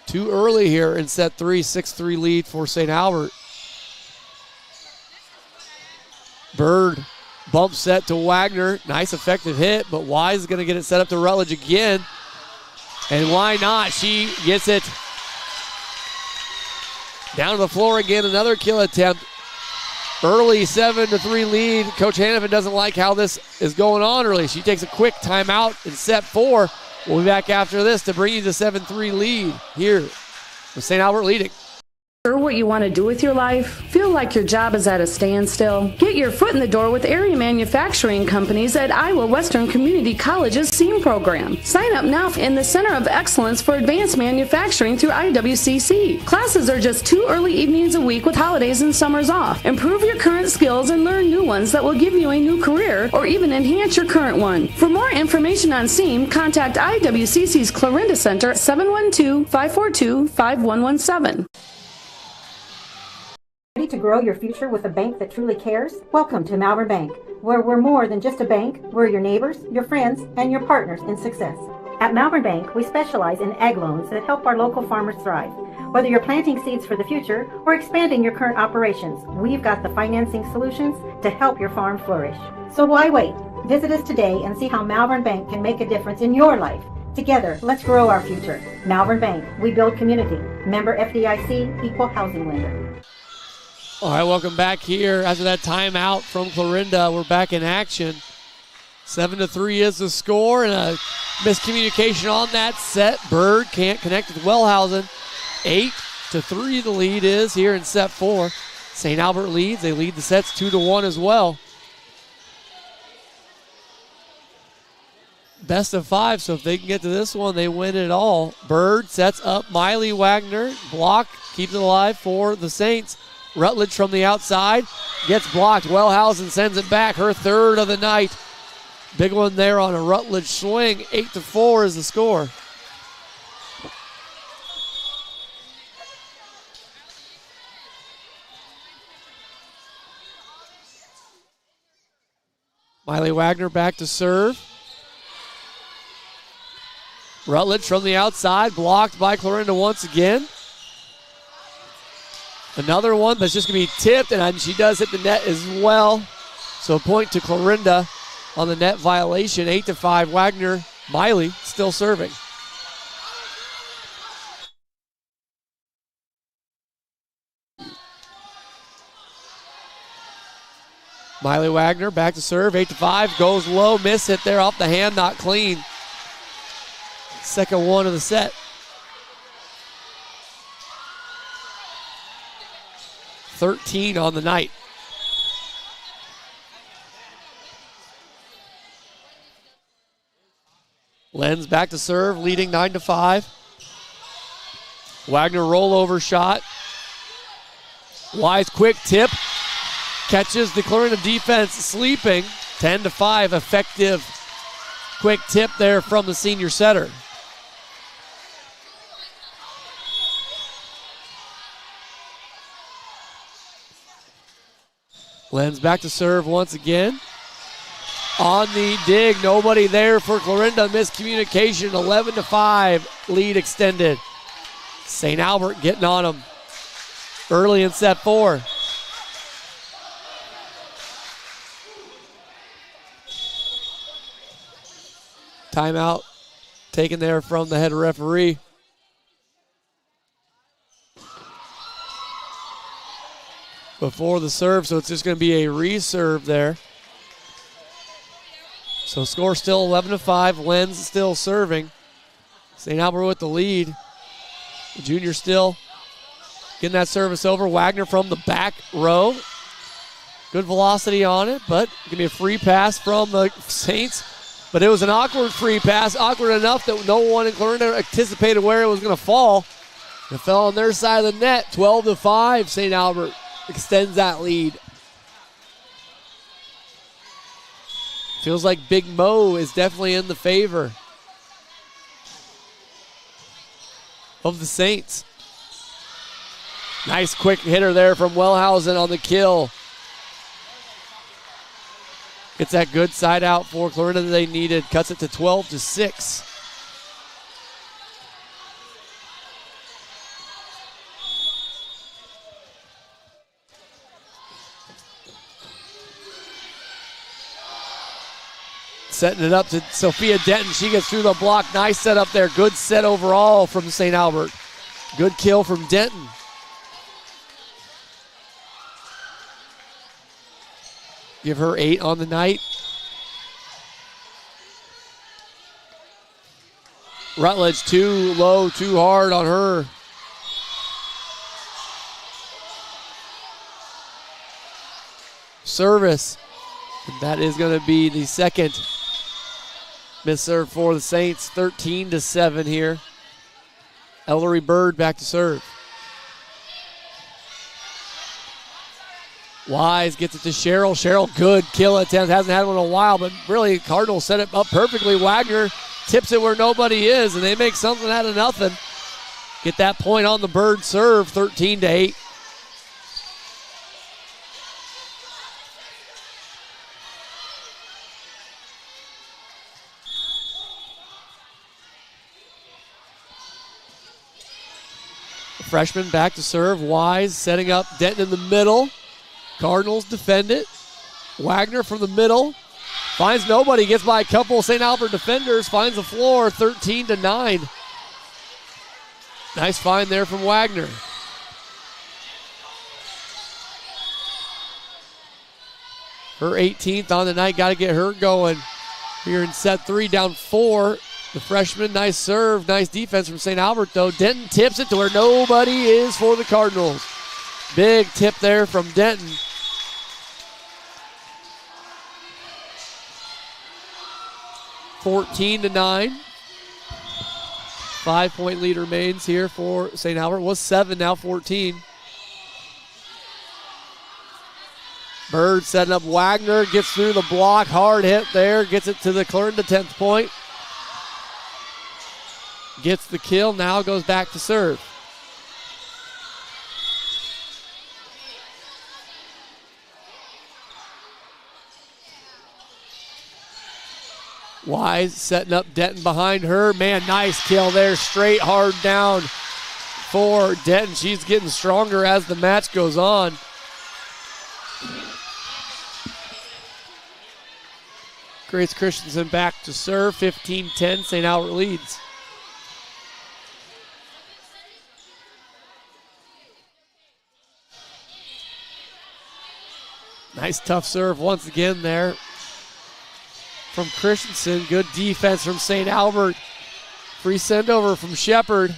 Too early here in set 3, 6-3 lead for St. Albert. Bird bump set to Wagner. Nice effective hit, but Wise is going to get it set up to Rutledge again. And why not? She gets it down to the floor again. Another kill attempt. Early 7-3 lead. Coach Hannafin doesn't like how this is going on early. She takes a quick timeout in set 4. We'll be back after this to bring you the 7-3 lead here with St. Albert leading. Sure what you want to do with your life? Feel like your job is at a standstill? Get your foot in the door with area manufacturing companies at Iowa Western Community College's SEAM program. Sign up now in the Center of Excellence for Advanced Manufacturing through IWCC. Classes are just 2 early evenings a week with holidays and summers off. Improve your current skills and learn new ones that will give you a new career or even enhance your current one. For more information on SEAM, contact IWCC's Clarinda Center at 712-542-5117. Ready to grow your future with a bank that truly cares? Welcome to Malvern Bank, where we're more than just a bank. We're your neighbors, your friends, and your partners in success. At Malvern Bank, we specialize in ag loans that help our local farmers thrive. Whether you're planting seeds for the future or expanding your current operations, we've got the financing solutions to help your farm flourish. So why wait? Visit us today and see how Malvern Bank can make a difference in your life. Together, let's grow our future. Malvern Bank, we build community. Member FDIC, equal housing lender. All right, welcome back here. After that timeout from Clarinda, we're back in action. 7-3 is the score, and a Miscommunication on that set. Bird can't connect with Wellhausen. 8-3 the lead is here in set 4. St. Albert leads. They lead the sets 2-1 as well. Best of 5, so if they can get to this one, they win it all. Bird sets up Miley Wagner. Block keeps it alive for the Saints. Rutledge from the outside gets blocked. Wellhausen sends it back, her third of the night. Big one there on a Rutledge swing. 8-4 is the score. Miley Wagner back to serve. Rutledge from the outside, blocked by Clarinda once again. Another one that's just going to be tipped, and she does hit the net as well. So a point to Clarinda on the net violation. 8-5, Wagner. Miley still serving. Miley Wagner back to serve. 8-5, goes low, miss hit there off the hand, not clean. Second one of the set. .13 on the night. Lenz back to serve, leading 9-5. Wagner rollover shot. Wise quick tip. Catches the Clarinda defense sleeping. 10-5, effective quick tip there from the senior setter. Lenz back to serve once again. On the dig, nobody there for Clarinda. Miscommunication, 11-5, lead extended. St. Albert getting on them early in set 4. Timeout taken there from the head referee. Before the serve, so it's just going to be a reserve there. So score still 11-5. Lenz still serving. St. Albert with the lead. The junior still getting that service over. Wagner from the back row. Good velocity on it, but going to be a free pass from the Saints. But it was an awkward free pass, awkward enough that no one in Clarinda anticipated where it was going to fall. It fell on their side of the net. 12-5, St. Albert extends that lead. Feels like Big Mo is definitely in the favor of the Saints. Nice quick hitter there from Wellhausen on the kill. Gets that good side out for Clarinda that they needed. Cuts it to 12-6. Setting it up to Sophia Denton. She gets through the block. Nice set up there. Good set overall from St. Albert. Good kill from Denton. Give her 8 on the night. Rutledge too low, too hard on her. Service. And that is going to be the second misserve for the Saints. 13-7 here. Ellery Bird back to serve. Wise gets it to Cheryl. Cheryl, good kill attempt. Hasn't had one in a while, but really Cardinals set it up perfectly. Wagner tips it where nobody is, and they make something out of nothing. Get that point on the Bird serve, 13-8. Freshman back to serve. Wise setting up Denton in the middle. Cardinals defend it. Wagner from the middle. Finds nobody. Gets by a couple St. Albert defenders. Finds the floor. 13-9. Nice find there from Wagner. Her 18th on the night. Got to get her going. Here in set 3, down 4 The freshman, nice serve, nice defense from St. Albert, though. Denton tips it to where nobody is for the Cardinals. Big tip there from Denton. (14-9). 5-point lead remains here for St. Albert. Was 7, now 14. Bird setting up Wagner, gets through the block, hard hit there, gets it to the Clarinda 10th point. Gets the kill, now goes back to serve. Wise setting up Denton behind her. Man, nice kill there, straight hard down for Denton. She's getting stronger as the match goes on. Grace Christensen back to serve, 15-10, St. Albert leads. Nice tough serve once again there from Christensen. Good defense from St. Albert. Free send over from Shepard.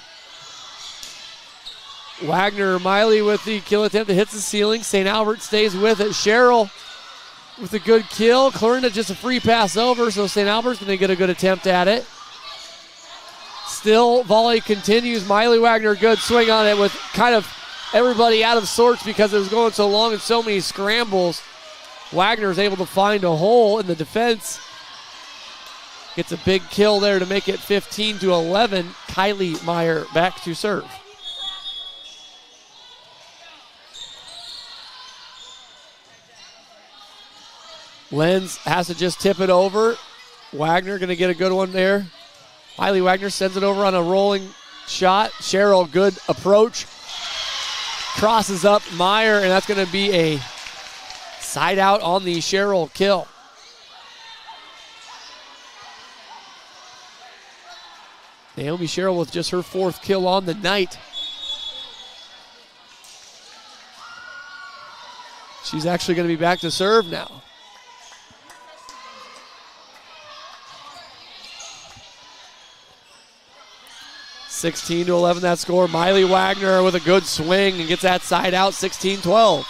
Wagner, Miley with the kill attempt that hits the ceiling. St. Albert stays with it. Sherrill with a good kill. Clarinda just a free pass over, so St. Albert's going to get a good attempt at it. Still, volley continues. Miley Wagner, good swing on it with kind of everybody out of sorts because it was going so long and so many scrambles. Wagner is able to find a hole in the defense. Gets a big kill there to make it 15-11. Kylie Meyer back to serve. Lenz has to just tip it over. Wagner going to get a good one there. Miley Wagner sends it over on a rolling shot. Sherrill, good approach. Crosses up Meyer, and that's going to be a side out on the Sherrill kill. Naomi Sherrill with just her 4th kill on the night. She's actually going to be back to serve now. (16-11) that score. Miley Wagner with a good swing and gets that side out, 16-12.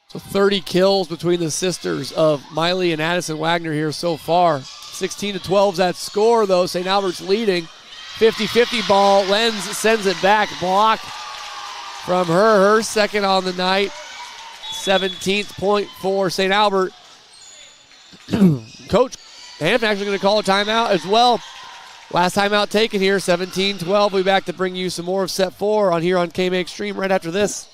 So 30 kills between the sisters of Miley and Addison Wagner here so far. 16-12 that score, though. St. Albert's leading. 50-50 ball. Lenz sends it back. Block from her. Her second on the night. 17th point for St. Albert. Coach Hampton actually going to call a timeout as well. Last timeout taken here. 17-12. We'll be back to bring you some more of set 4 on here on KMA Extreme right after this.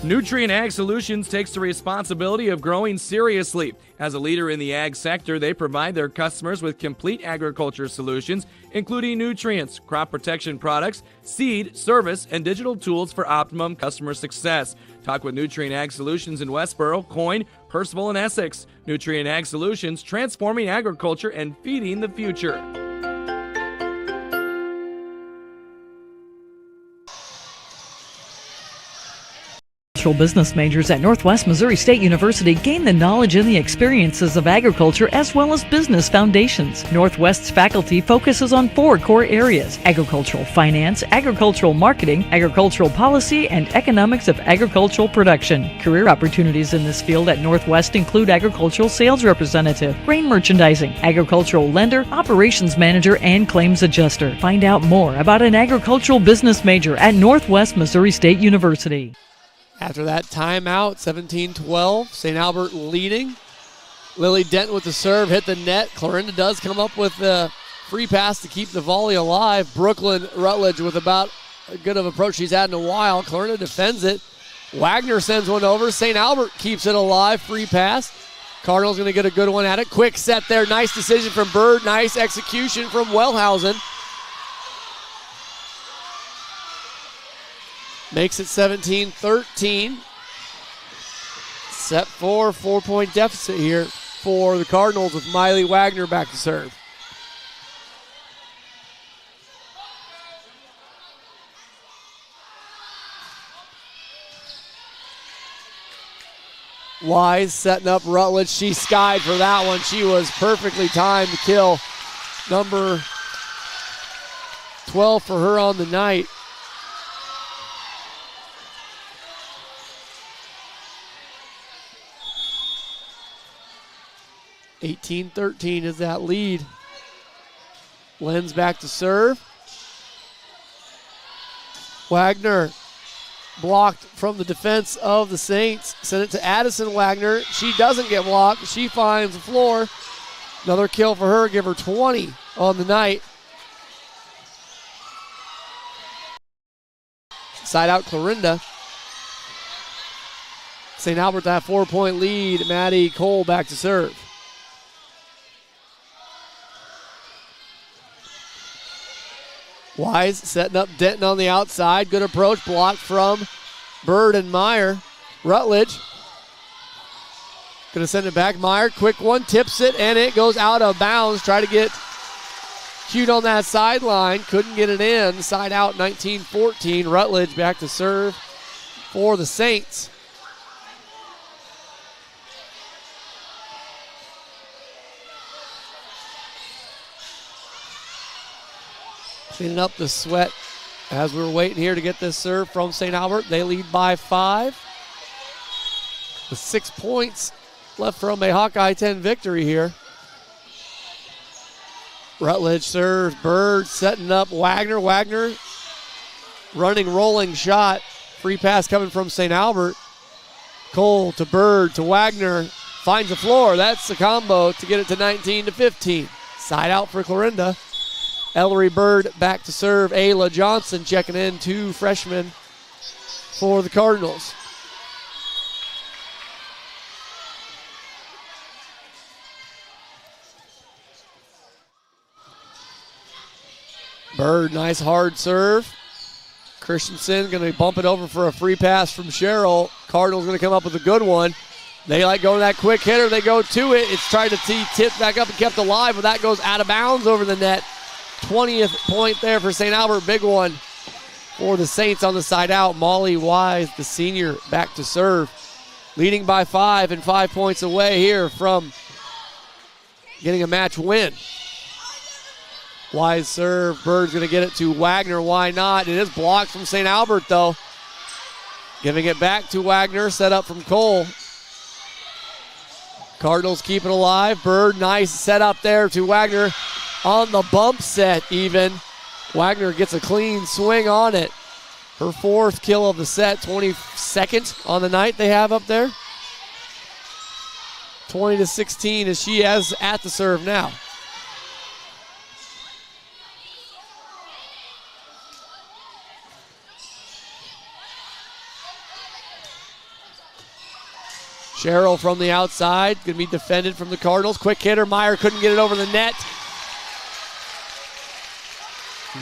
Nutrien Ag Solutions takes the responsibility of growing seriously. As a leader in the ag sector, they provide their customers with complete agriculture solutions, including nutrients, crop protection products, seed, service, and digital tools for optimum customer success. Talk with Nutrien Ag Solutions in Westboro, Coyne, Percival, and Essex. Nutrien Ag Solutions, transforming agriculture and feeding the future. Business majors at Northwest Missouri State University gain the knowledge and the experiences of agriculture as well as business foundations. Northwest's faculty focuses on 4 core areas: agricultural finance, agricultural marketing, agricultural policy, and economics of agricultural production. Career opportunities in this field at Northwest include agricultural sales representative, grain merchandising, agricultural lender, operations manager, and claims adjuster. Find out more about an agricultural business major at Northwest Missouri State University. After that timeout, 17-12, St. Albert leading. Lily Denton with the serve, hit the net. Clarinda does come up with the free pass to keep the volley alive. Brooklyn Rutledge with about as good of approach she's had in a while. Clarinda defends it. Wagner sends one over. St. Albert keeps it alive, free pass. Cardinals going to get a good one at it. Quick set there, nice decision from Bird, nice execution from Wellhausen. Makes it 17-13. Set 4, 4-point deficit here for the Cardinals with Miley Wagner back to serve. Wise setting up Rutledge. She skied for that one. She was perfectly timed to kill. Number 12 for her on the night. (18-13) is that lead. Lenz back to serve. Wagner blocked from the defense of the Saints. Sent it to Addison Wagner. She doesn't get blocked. She finds the floor. Another kill for her. Give her 20 on the night. Side out Clarinda. St. Albert that 4-point lead. Maddie Cole back to serve. Wise setting up Denton on the outside. Good approach. Blocked from Bird and Meyer. Rutledge going to send it back. Meyer, quick one. Tips it, and it goes out of bounds. Try to get cute on that sideline. Couldn't get it in. Side out 19-14. Rutledge back to serve for the Saints. Cleaning up the sweat as we were waiting here to get this serve from St. Albert. They lead by 5. With 6 points left from a Hawkeye 10 victory here. Rutledge serves. Bird setting up Wagner. Wagner running, rolling shot. Free pass coming from St. Albert. Cole to Bird to Wagner. Finds the floor. That's the combo to get it to 19-15. Side out for Clarinda. Ellery Bird back to serve. Ayla Johnson checking in. 2 freshmen for the Cardinals. Bird, nice hard serve. Christensen going to bump it over for a free pass from Sherrill. Cardinals going to come up with a good one. They like going to that quick hitter. They go to it. It's tried to tip back up and kept alive, but that goes out of bounds over the net. 20th point there for St. Albert. Big one for the Saints on the side out. Molly Wise, the senior, back to serve. Leading by 5 and 5 points away here from getting a match win. Wise serve. Bird's going to get it to Wagner. Why not? It is blocked from St. Albert, though. Giving it back to Wagner. Set up from Cole. Cardinals keep it alive. Bird, nice set up there to Wagner. On the bump set, even. Wagner gets a clean swing on it. Her 4th kill of the set. 22nd on the night they have up there. 20-16 as she is at the serve now. Sherrill from the outside. Going to be defended from the Cardinals. Quick hitter. Meyer couldn't get it over the net.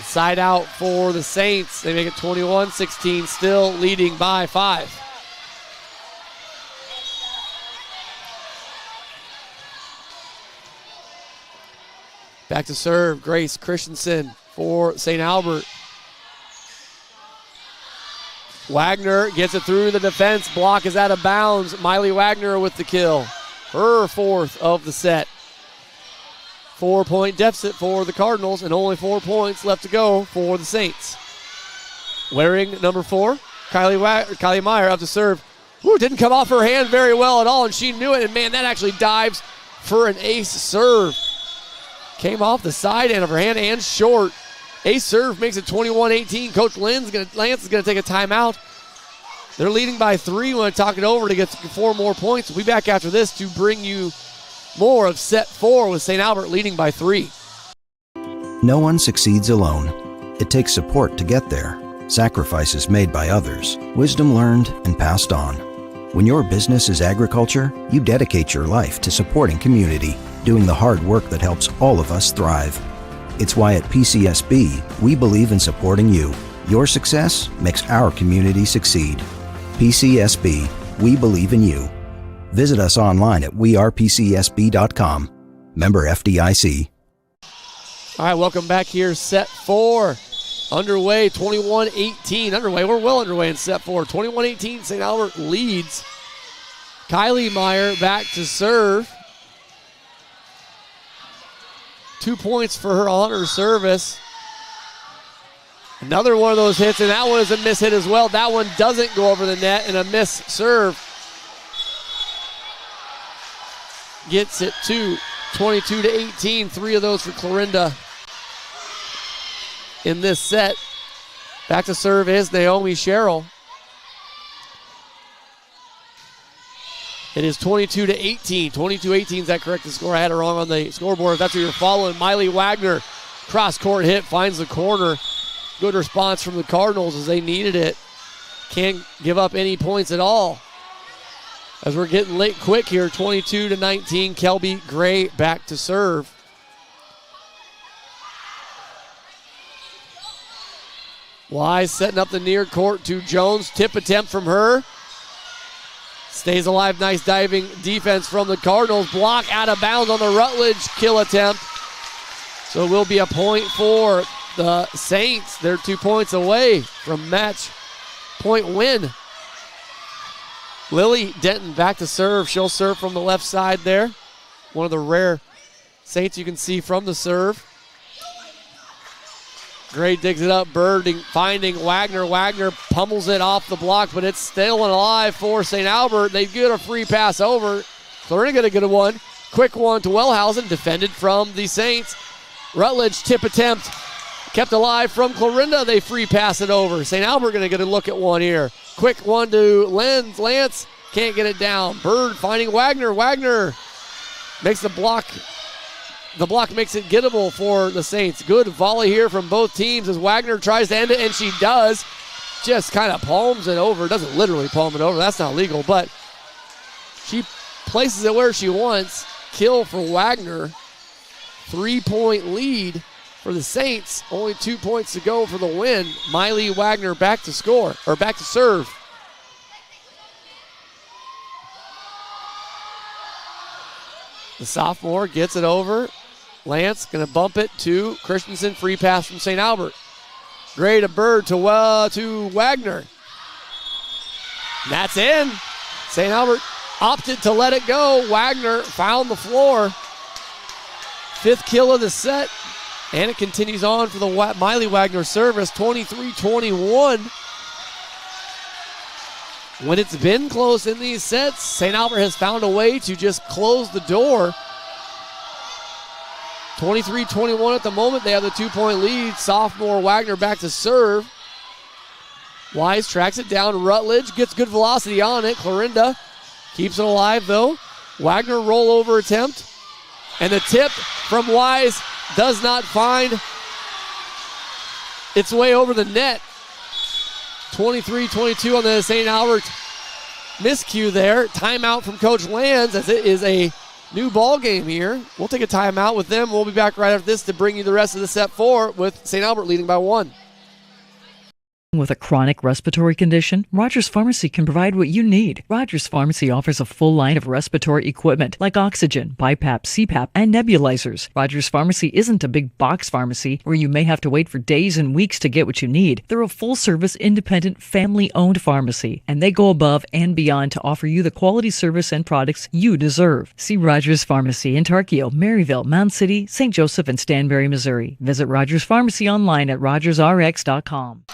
Side out for the Saints. They make it 21-16, still leading by 5. Back to serve, Grace Christensen for St. Albert. Wagner gets it through the defense. Block is out of bounds. Miley Wagner with the kill. Her 4th of the set. 4-point deficit for the Cardinals and only 4 points left to go for the Saints. Wearing number 4, Kylie Meyer up to serve. Ooh, didn't come off her hand very well at all, and she knew it. And man, that actually dives for an ace serve. Came off the side end of her hand and short. Ace serve makes it 21-18. Coach Lance is going to take a timeout. They're leading by 3. We want to talk it over to get 4 more points. We'll be back after this to bring you more of set 4 with St. Albert leading by 3. No one succeeds alone. It takes support to get there. Sacrifices made by others. Wisdom learned and passed on. When your business is agriculture, you dedicate your life to supporting community, doing the hard work that helps all of us thrive. It's why at PCSB, we believe in supporting you. Your success makes our community succeed. PCSB, we believe in you. Visit us online at wearepcsb.com. Member FDIC. All right, welcome back here. Set 4 underway, 21-18. We're well underway in set 4. 21-18, St. Albert leads Kylie Meyer back to serve. 2 points for her on her service. Another one of those hits, and that one is a miss hit as well. That one doesn't go over the net, and a miss serve gets it to 22-18. 3 of those for Clarinda in this set. Back to serve is Naomi Sherrill. It is 22-18. 22-18 is that correct? The score, I had it wrong on the scoreboard. If that's what you're following. Miley Wagner, cross-court hit, finds the corner. Good response from the Cardinals as they needed it. Can't give up any points at all. As we're getting late quick here, 22-19. Kelby Gray back to serve. Wise setting up the near court to Jones. Tip attempt from her. Stays alive. Nice diving defense from the Cardinals. Block out of bounds on the Rutledge kill attempt. So it will be a point for the Saints. They're 2 points away from match point win. Lily Denton back to serve. She'll serve from the left side there. One of the rare Saints you can see from the serve. Gray digs it up. Bird finding Wagner. Wagner pummels it off the block, but it's still alive for St. Albert. They get a free pass over. Clarinda get a good one. Quick one to Wellhausen. Defended from the Saints. Rutledge tip attempt. Kept alive from Clarinda. They free pass it over. St. Albert going to get a look at one here. Quick one to Lance. Can't get it down. Bird finding Wagner. Wagner makes the block. The block makes it gettable for the Saints. Good volley here from both teams as Wagner tries to end it, and she does. Just kind of palms it over. Doesn't literally palm it over. That's not legal, but she places it where she wants. Kill for Wagner. 3-point lead for the Saints. Only 2 points to go for the win. Miley Wagner back to score, or back to serve. The sophomore gets it over. Lance going to bump it to Christensen. Free pass from St. Albert. Gray to Bird to Wagner. That's in. St. Albert opted to let it go. Wagner found the floor. 5th kill of the set. And it continues on for the Miley Wagner service. 23-21. When it's been close in these sets, St. Albert has found a way to just close the door. 23-21 at the moment. They have the 2-point lead. Sophomore Wagner back to serve. Wise tracks it down. Rutledge gets good velocity on it. Clarinda keeps it alive though. Wagner rollover attempt. And the tip from Wise does not find its way over the net. 23-22 on the St. Albert miscue there. Timeout from Coach Lands as it is a new ball game here. We'll take a timeout with them. We'll be back right after this to bring you the rest of the set 4 with St. Albert leading by 1. With a chronic respiratory condition, Rogers Pharmacy can provide what you need. Rogers Pharmacy offers a full line of respiratory equipment like oxygen, BiPAP, CPAP, and nebulizers. Rogers Pharmacy isn't a big box pharmacy where you may have to wait for days and weeks to get what you need. They're a full-service, independent, family-owned pharmacy, and they go above and beyond to offer you the quality service and products you deserve. See Rogers Pharmacy in Tarkio, Maryville, Mound City, St. Joseph, and Stanberry, Missouri. Visit Rogers Pharmacy online at rogersrx.com.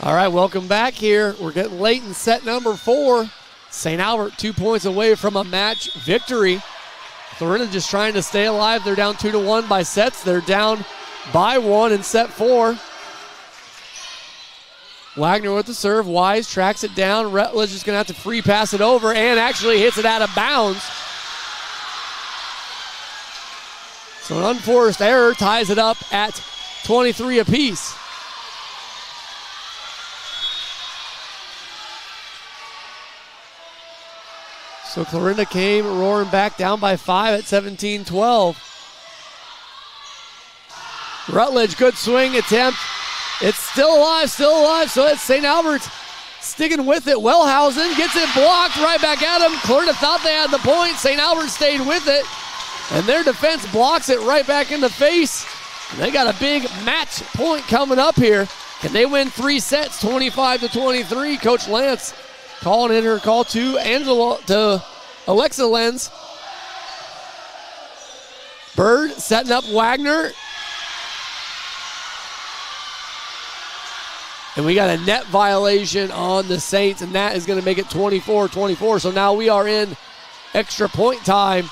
All right, welcome back here. We're getting late in set number 4. St. Albert 2 points away from a match victory. Clarinda just trying to stay alive. They're down 2-1 by sets. They're down by 1 in set 4. Wagner with the serve. Wise tracks it down. Rutledge is going to have to free pass it over and actually hits it out of bounds. So an unforced error ties it up at 23 apiece. So Clarinda came roaring back down by 5 at 17-12. Rutledge, good swing attempt. It's still alive. So it's St. Albert sticking with it. Wellhausen gets it blocked right back at him. Clarinda thought they had the point. St. Albert stayed with it. And their defense blocks it right back in the face They got a big match point coming up here. Can they win 3 sets, 25-23? Coach Lance calling in her call to Alexa Lenz. Bird setting up Wagner. And we got a net violation on the Saints, and that is going to make it 24-24. So now we are in extra point time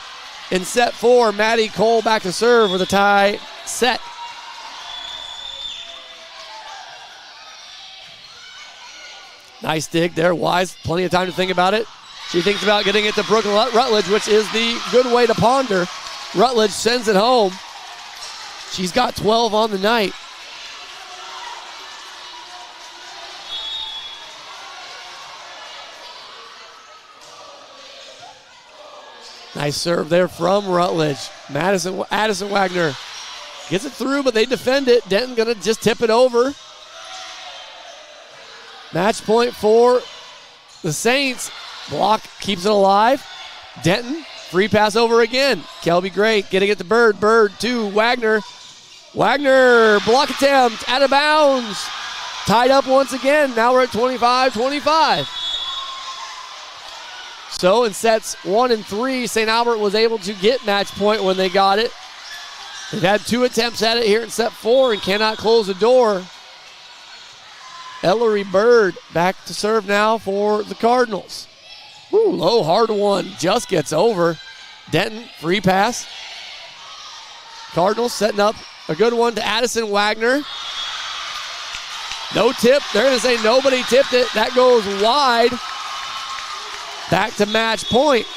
in set 4. Maddie Cole back to serve with a tie set. Nice dig there, Wise. Plenty of time to think about it. She thinks about getting it to Brooklyn Rutledge, which is the good way to ponder. Rutledge sends it home. She's got 12 on the night. Nice serve there from Rutledge. Addison Wagner gets it through, but they defend it. Denton gonna just tip it over. Match point for the Saints. Block keeps it alive. Denton, free pass over again. Kelby Gray getting it to Bird. Bird to Wagner. Wagner, block attempt, out of bounds. Tied up once again. Now we're at 25-25. So in sets 1 and 3, St. Albert was able to get match point when they got it. They've had 2 attempts at it here in set 4 and cannot close the door. Ellery Bird back to serve now for the Cardinals. Woo, low, hard one, just gets over. Denton, free pass. Cardinals setting up a good one to Addison Wagner. No tip. They're going to say nobody tipped it. That goes wide. Back to match point.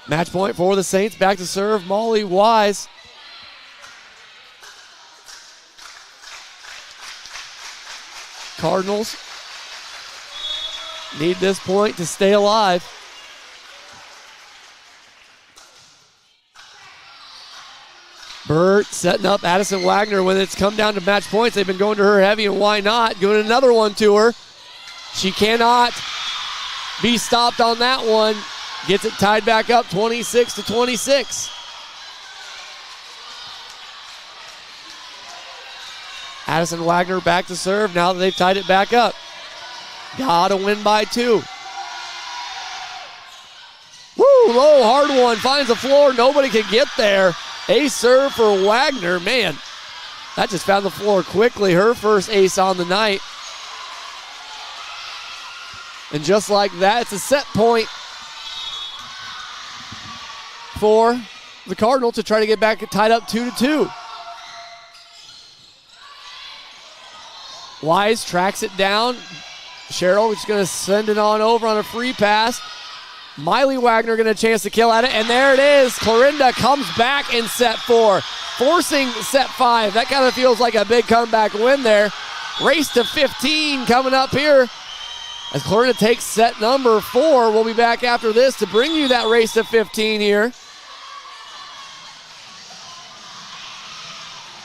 Match point for the Saints. Back to serve, Molly Wise. Cardinals need this point to stay alive. Bird setting up Addison Wagner. When it's come down to match points, they've been going to her heavy, and why not? Doing another one to her. She cannot be stopped on that one. Gets it tied back up 26-26. Addison Wagner back to serve now that they've tied it back up. Gotta win by 2. Woo, low, hard one. Finds the floor. Nobody can get there. Ace serve for Wagner. Man, that just found the floor quickly. Her first ace on the night. And just like that, it's a set point for the Cardinals to try to get back tied up 2-2. Wise tracks it down. Cheryl is going to send it on over on a free pass. Miley Wagner getting a chance to kill at it, and there it is. Clarinda comes back in set 4, forcing set 5. That kind of feels like a big comeback win there. Race to 15 coming up here as Clarinda takes set number 4. We'll be back after this to bring you that race to 15 here.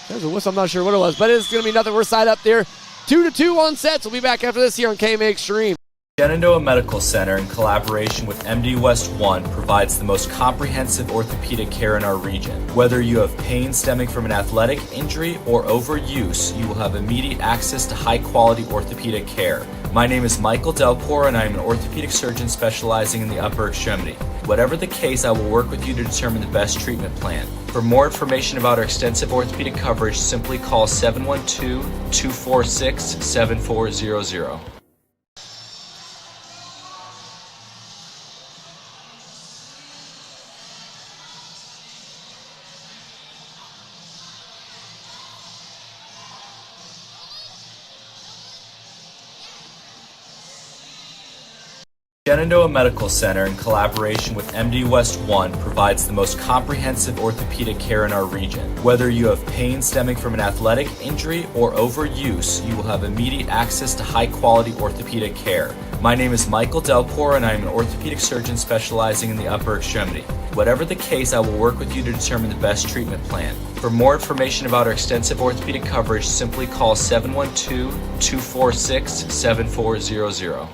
There's a whistle, I'm not sure what it was, but it's going to be nothing. We're side up there. 2-2 on sets. We'll be back after this here on KMA Extreme. Shenandoah Medical Center, in collaboration with MD West 1, provides the most comprehensive orthopedic care in our region. Whether you have pain stemming from an athletic injury or overuse, you will have immediate access to high-quality orthopedic care. My name is Michael Delcor, and I am an orthopedic surgeon specializing in the upper extremity. Whatever the case, I will work with you to determine the best treatment plan. For more information about our extensive orthopedic coverage, simply call 712-246-7400. Shenandoah Medical Center, in collaboration with MD West 1, provides the most comprehensive orthopedic care in our region. Whether you have pain stemming from an athletic injury or overuse, you will have immediate access to high-quality orthopedic care. My name is Michael Delcor, and I am an orthopedic surgeon specializing in the upper extremity. Whatever the case, I will work with you to determine the best treatment plan. For more information about our extensive orthopedic coverage, simply call 712-246-7400.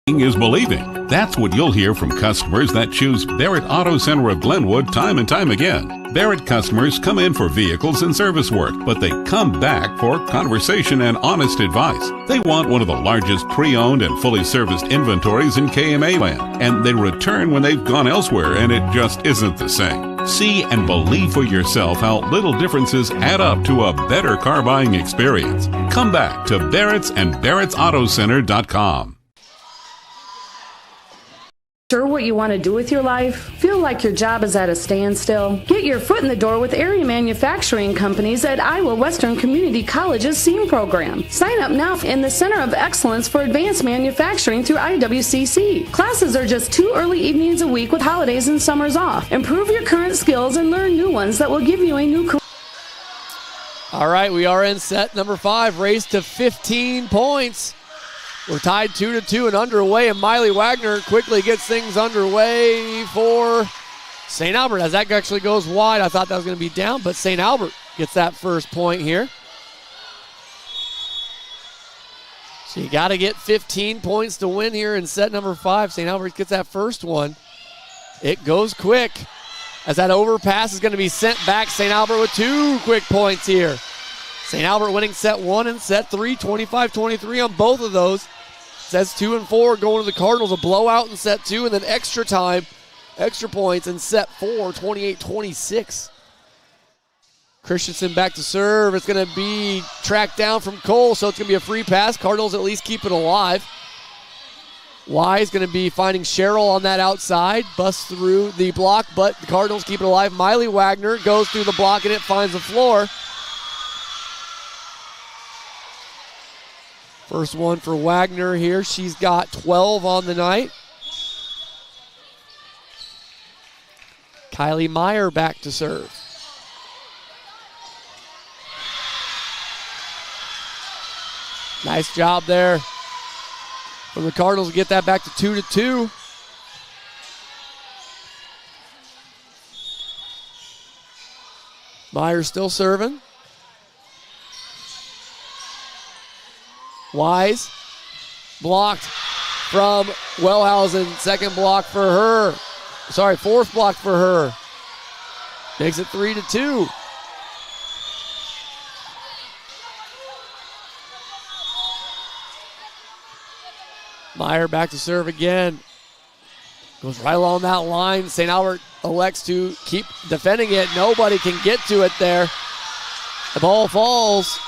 Is believing. That's what you'll hear from customers that choose Barrett Auto Center of Glenwood time and time again. Barrett customers come in for vehicles and service work, but they come back for conversation and honest advice. They want one of the largest pre-owned and fully serviced inventories in KMA land, and they return when they've gone elsewhere and it just isn't the same. See and believe for yourself how little differences add up to a better car buying experience. Come back to Barrett's and Barrett'sAutoCenter.com. Sure what you want to do with your life? Feel like your job is at a standstill? Get your foot in the door with area manufacturing companies at Iowa Western Community College's SEAM program. Sign up now in the Center of Excellence for Advanced Manufacturing through IWCC. Classes are just 2 early evenings a week with holidays and summers off. Improve your current skills and learn new ones that will give you a new career. All right, we are in set number 5, race to 15 points. We're tied 2-2 and underway, and Miley Wagner quickly gets things underway for St. Albert. As that actually goes wide, I thought that was going to be down, but St. Albert gets that first point here. So you got to get 15 points to win here in set number 5. St. Albert gets that first one. It goes quick as that overpass is going to be sent back. St. Albert with 2 quick points here. St. Albert winning set 1 and set 3, 25-23 on both of those. Sets 2 and 4 going to the Cardinals. A blowout in set 2 and then extra time, extra points in set 4, 28-26. Christensen back to serve. It's going to be tracked down from Cole, so it's going to be a free pass. Cardinals at least keep it alive. Wise going to be finding Sherrill on that outside. Busts through the block, but the Cardinals keep it alive. Miley Wagner goes through the block and it finds the floor. First one for Wagner here. She's got 12 on the night. Kylie Meyer back to serve. Nice job there from the Cardinals to get that back to 2-2. Meyer still serving. Wise blocked from Wellhausen. Second block for her. Sorry, fourth block for her. Makes it 3-2. Meyer back to serve again. Goes right along that line. St. Albert elects to keep defending it. Nobody can get to it there. The ball falls.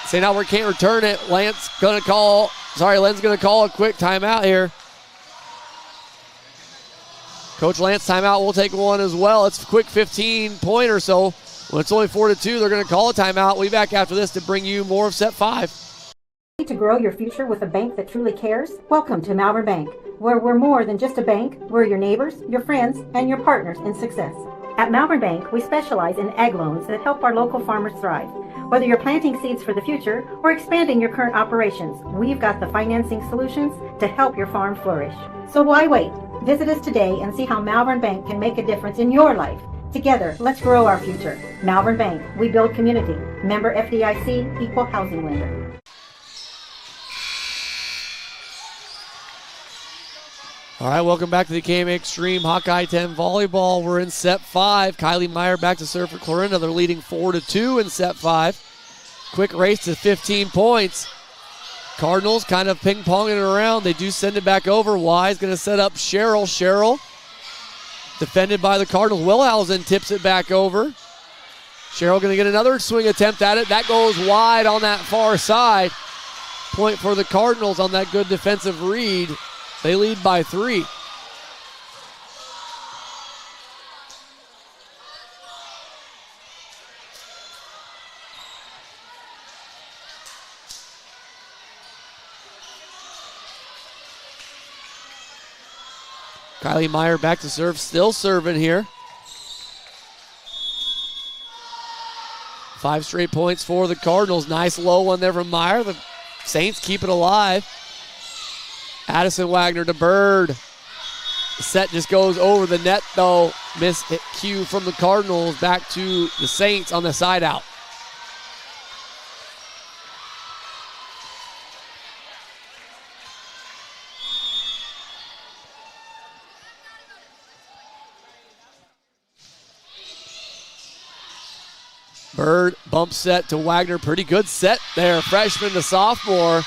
St. Albert can't return it. Len's going to call a quick timeout here. Coach Lance timeout will take one as well. It's a quick 15-point or so. When it's only 4-2, they're going to call a timeout. We'll be back after this to bring you more of set 5. To grow your future with a bank that truly cares? Welcome to Malvern Bank, where we're more than just a bank. We're your neighbors, your friends, and your partners in success. At Malvern Bank, we specialize in ag loans that help our local farmers thrive. Whether you're planting seeds for the future or expanding your current operations, we've got the financing solutions to help your farm flourish. So why wait? Visit us today and see how Malvern Bank can make a difference in your life. Together, let's grow our future. Malvern Bank, we build community. Member FDIC, equal housing lender. All right, welcome back to the KMA Extreme Hawkeye 10 Volleyball. We're in set 5. Kylie Meyer back to serve for Clarinda. They're leading 4-2 in set 5. Quick race to 15 points. Cardinals kind of ping-ponging it around. They do send it back over. Wise going to set up Sherrill. Sherrill defended by the Cardinals. Wellhausen tips it back over. Sherrill going to get another swing attempt at it. That goes wide on that far side. Point for the Cardinals on that good defensive read. They lead by 3. Kylie Meyer back to serve, still serving here. 5 straight points for the Cardinals. Nice low one there from Meyer. The Saints keep it alive. Addison Wagner to Bird. The set just goes over the net, though. Miss hit cue from the Cardinals back to the Saints on the side out. Bird bump set to Wagner. Pretty good set there. Freshman to sophomore.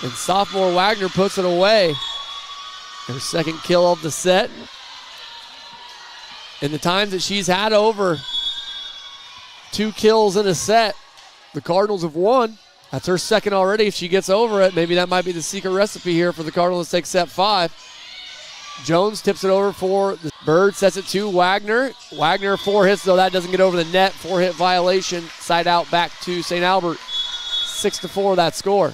And sophomore Wagner puts it away. Her second kill of the set. In the times that she's had over 2 kills in a set, the Cardinals have won. That's her second already. If she gets over it, maybe that might be the secret recipe here for the Cardinals to take set 5. Jones tips it over for the Bird, sets it to Wagner. Wagner 4 hits, though that doesn't get over the net. 4-hit violation, side out back to St. Albert. 6-4 that score.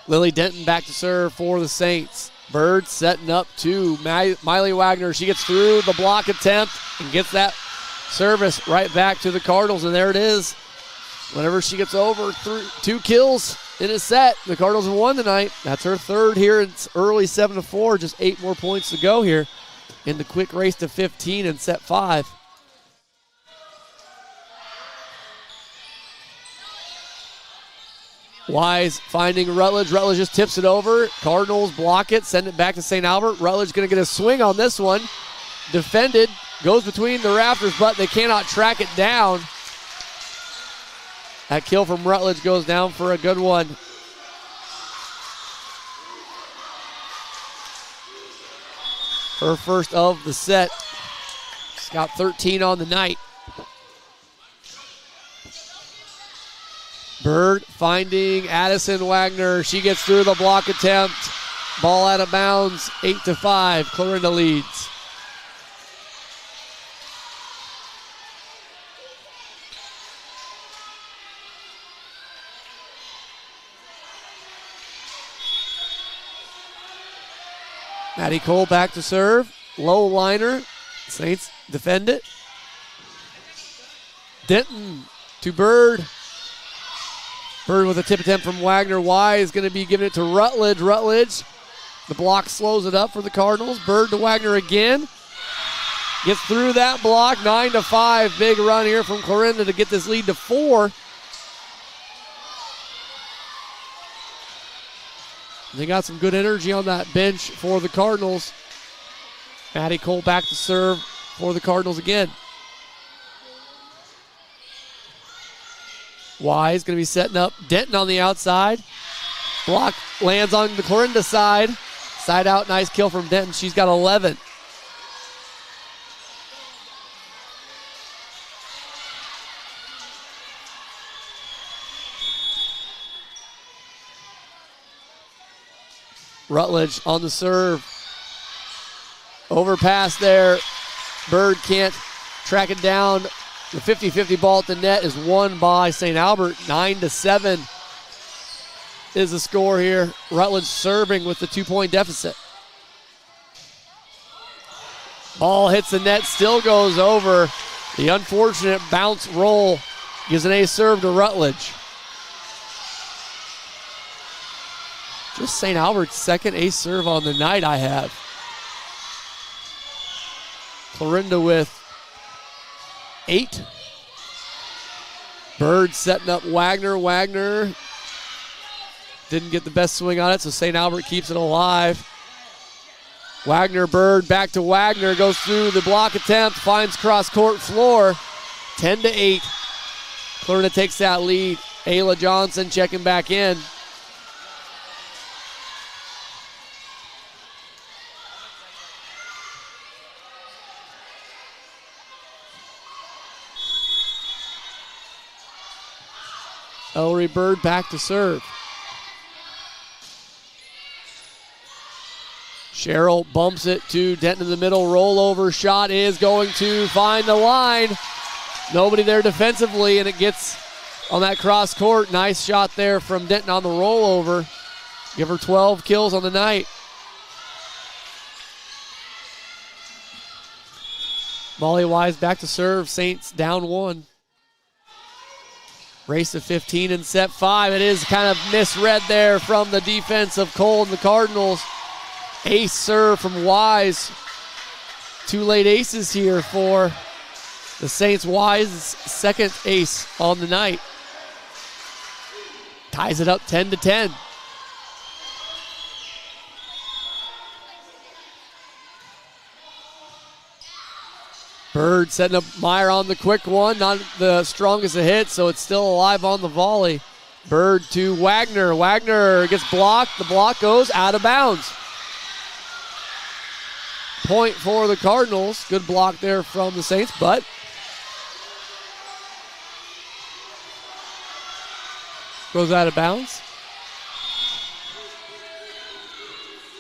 Lily Denton back to serve for the Saints. Bird setting up to Miley Wagner. She gets through the block attempt and gets that service right back to the Cardinals. And there it is. Whenever she gets over 2 kills in a set, the Cardinals have won tonight. That's her third here. It's early 7-4. Just 8 more points to go here in the quick race to 15 in set 5. Wise finding Rutledge. Rutledge just tips it over. Cardinals block it, send it back to St. Albert. Rutledge going to get a swing on this one. Defended, goes between the rafters, but they cannot track it down. That kill from Rutledge goes down for a good one. Her first of the set. She's got 13 on the night. Bird finding Addison Wagner. She gets through the block attempt. Ball out of bounds, 8-5. Clarinda leads. Maddie Cole back to serve. Low liner. Saints defend it. Denton to Bird. Bird with a tip attempt from Wagner. Wise going to be giving it to Rutledge. Rutledge, the block slows it up for the Cardinals. Bird to Wagner again. Gets through that block, 9-5. Big run here from Clarinda to get this lead to 4. They got some good energy on that bench for the Cardinals. Maddie Cole back to serve for the Cardinals again. Wise going to be setting up Denton on the outside. Block lands on the Clarinda side. Side out, nice kill from Denton. She's got 11. Rutledge on the serve. Overpass there. Bird can't track it down. The 50-50 ball at the net is won by St. Albert. 9-7 is the score here. Rutledge serving with the 2-point deficit. Ball hits the net, still goes over. The unfortunate bounce roll gives an ace serve to Rutledge. Just St. Albert's second ace serve on the night I have. Clarinda with 8. Bird setting up Wagner. Wagner didn't get the best swing on it, so St. Albert keeps it alive. Wagner, Bird, back to Wagner, goes through the block attempt, finds cross-court floor. 10-8. Clarinda takes that lead. Ayla Johnson checking back in. Ellery Bird back to serve. Cheryl bumps it to Denton in the middle. Rollover shot is going to find the line. Nobody there defensively, and it gets on that cross court. Nice shot there from Denton on the rollover. Give her 12 kills on the night. Molly Wise back to serve. Saints down 1. Race to 15 in set 5. It is kind of misread there from the defense of Cole and the Cardinals. Ace serve from Wise. 2 late aces here for the Saints. Wise second ace on the night. ties it up 10-10. Bird setting up Meyer on the quick one. Not the strongest of hits, so it's still alive on the volley. Bird to Wagner. Wagner gets blocked. The block goes out of bounds. Point for the Cardinals. Good block there from the Saints, but goes out of bounds.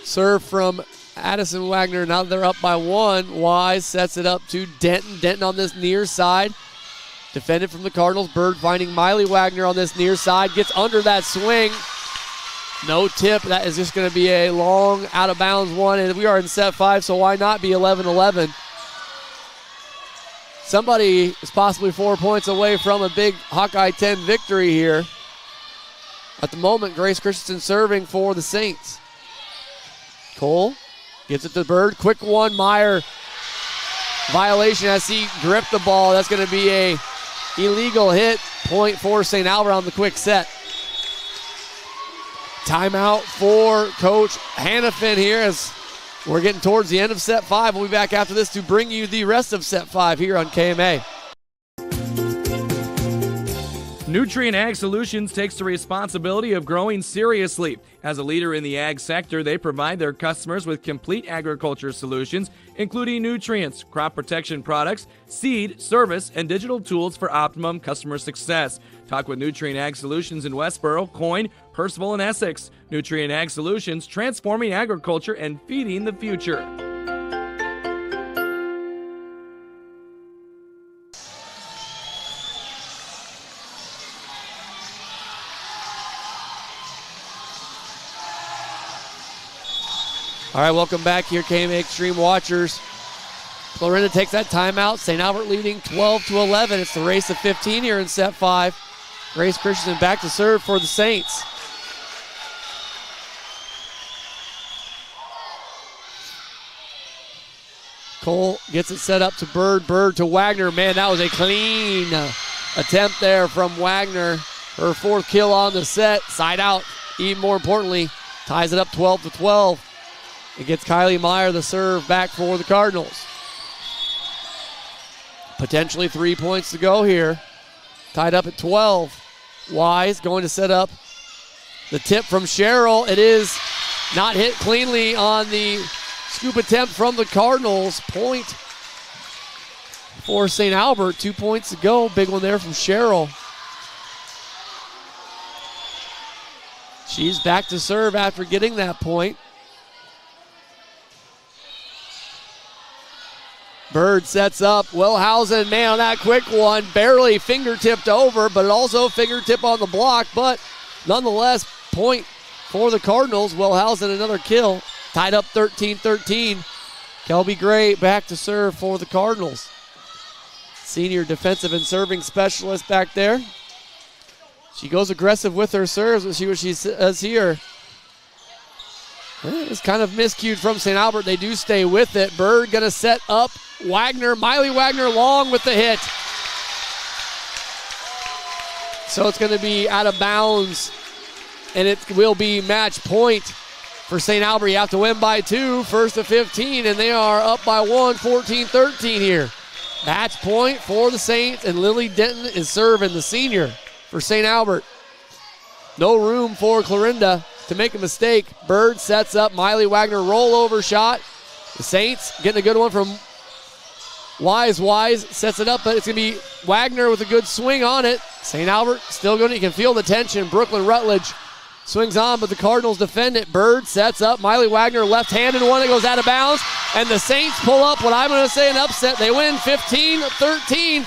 Serve from Addison Wagner. Now they're up by one. Wise sets it up to Denton. Denton on this near side. Defended from the Cardinals. Bird finding Miley Wagner on this near side. Gets under that swing. No tip. That is just going to be a long out of bounds one. And we are in set 5, so why not be 11-11? Somebody is possibly 4 points away from a big Hawkeye 10 victory here. At the moment, Grace Christensen serving for the Saints. Cole gets it to Bird. Quick one. Meyer. Violation as he gripped the ball. That's going to be a illegal hit. Point for St. Albert on the quick set. Timeout for Coach Hannafin here as we're getting towards the end of set 5. We'll be back after this to bring you the rest of set 5 here on KMA. Nutrien Ag Solutions takes the responsibility of growing seriously. As a leader in the ag sector, they provide their customers with complete agriculture solutions, including nutrients, crop protection products, seed, service, and digital tools for optimum customer success. Talk with Nutrien Ag Solutions in Westboro, Coyne, Percival, and Essex. Nutrien Ag Solutions, transforming agriculture and feeding the future. All right, welcome back here, KMA Extreme watchers. Clarinda takes that timeout. St. Albert leading 12-11. It's the race of 15 here in set 5. Grace Christensen back to serve for the Saints. Cole gets it set up to Bird. Bird to Wagner. Man, that was a clean attempt there from Wagner. Her 4th kill on the set. Side out, even more importantly, ties it up 12-12. It gets Kylie Meyer the serve back for the Cardinals. Potentially 3 points to go here. Tied up at 12. Wise going to set up the tip from Sherrill. It is not hit cleanly on the scoop attempt from the Cardinals. Point for St. Albert. 2 points to go. Big one there from Sherrill. She's back to serve after getting that point. Bird sets up. Wellhausen, man, on that quick one, barely fingertipped over, but also fingertip on the block. But nonetheless, point for the Cardinals. Wellhausen, another kill. Tied up 13-13. Kelby Gray back to serve for the Cardinals. Senior defensive and serving specialist back there. She goes aggressive with her serves. Let's see what she says here. It's kind of miscued from St. Albert. They do stay with it. Bird going to set up Wagner. Miley Wagner long with the hit. So it's going to be out of bounds, and it will be match point for St. Albert. You have to win by 2, first to 15, and they are up by 1, 14-13 here. Match point for the Saints, and Lily Denton is serving, the senior for St. Albert. No room for Clarinda to make a mistake. Bird sets up. Miley Wagner rollover shot. The Saints getting a good one from Wise. Wise sets it up, but it's going to be Wagner with a good swing on it. St. Albert still going to, you can feel the tension. Brooklyn Rutledge swings on, but the Cardinals defend it. Bird sets up. Miley Wagner left-handed one that goes out of bounds, and the Saints pull up what I'm going to say an upset. They win 15-13.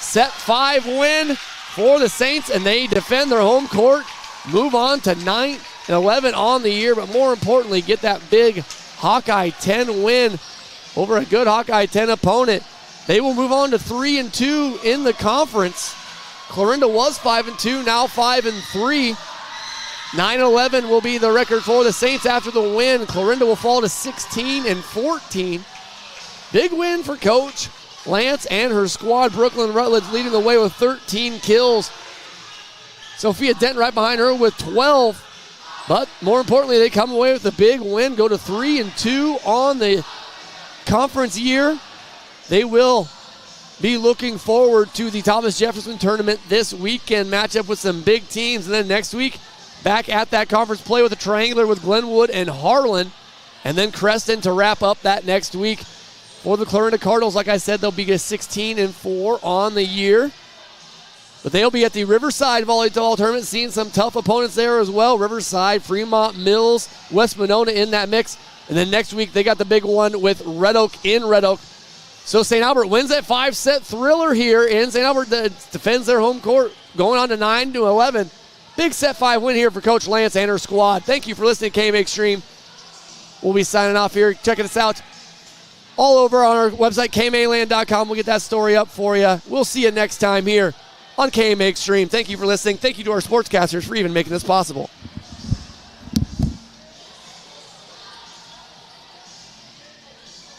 Set 5 win for the Saints, and they defend their home court. Move on to 9-11 on the year, but more importantly, get that big Hawkeye 10 win over a good Hawkeye 10 opponent. They will move on to 3-2 in the conference. Clarinda was 5-2, now 5-3. 9-11 will be the record for the Saints after the win. Clarinda will fall to 16-14. Big win for Coach Lance and her squad. Brooklyn Rutledge leading the way with 13 kills. Sophia Denton right behind her with 12. But more importantly, they come away with a big win, go to 3-2 on the conference year. They will be looking forward to the Thomas Jefferson tournament this weekend, match up with some big teams. And then next week, back at that conference play with a triangular with Glenwood and Harlan. And then Creston to wrap up that next week. For the Clarinda Cardinals, like I said, they'll be 16-4 on the year. But they'll be at the Riverside Volleyball Tournament, seeing some tough opponents there as well. Riverside, Fremont, Mills, West Monona in that mix. And then next week, they got the big one with Red Oak in Red Oak. So St. Albert wins that 5-set thriller here, and St. Albert defends their home court, going on to 9-11. Big set 5 win here for Coach Lance and her squad. Thank you for listening to KMA Extreme. We'll be signing off here. Checking us out all over on our website, KMAland.com. We'll get that story up for you. We'll see you next time here on KMA Extreme. Thank you for listening. Thank you to our sportscasters for even making this possible.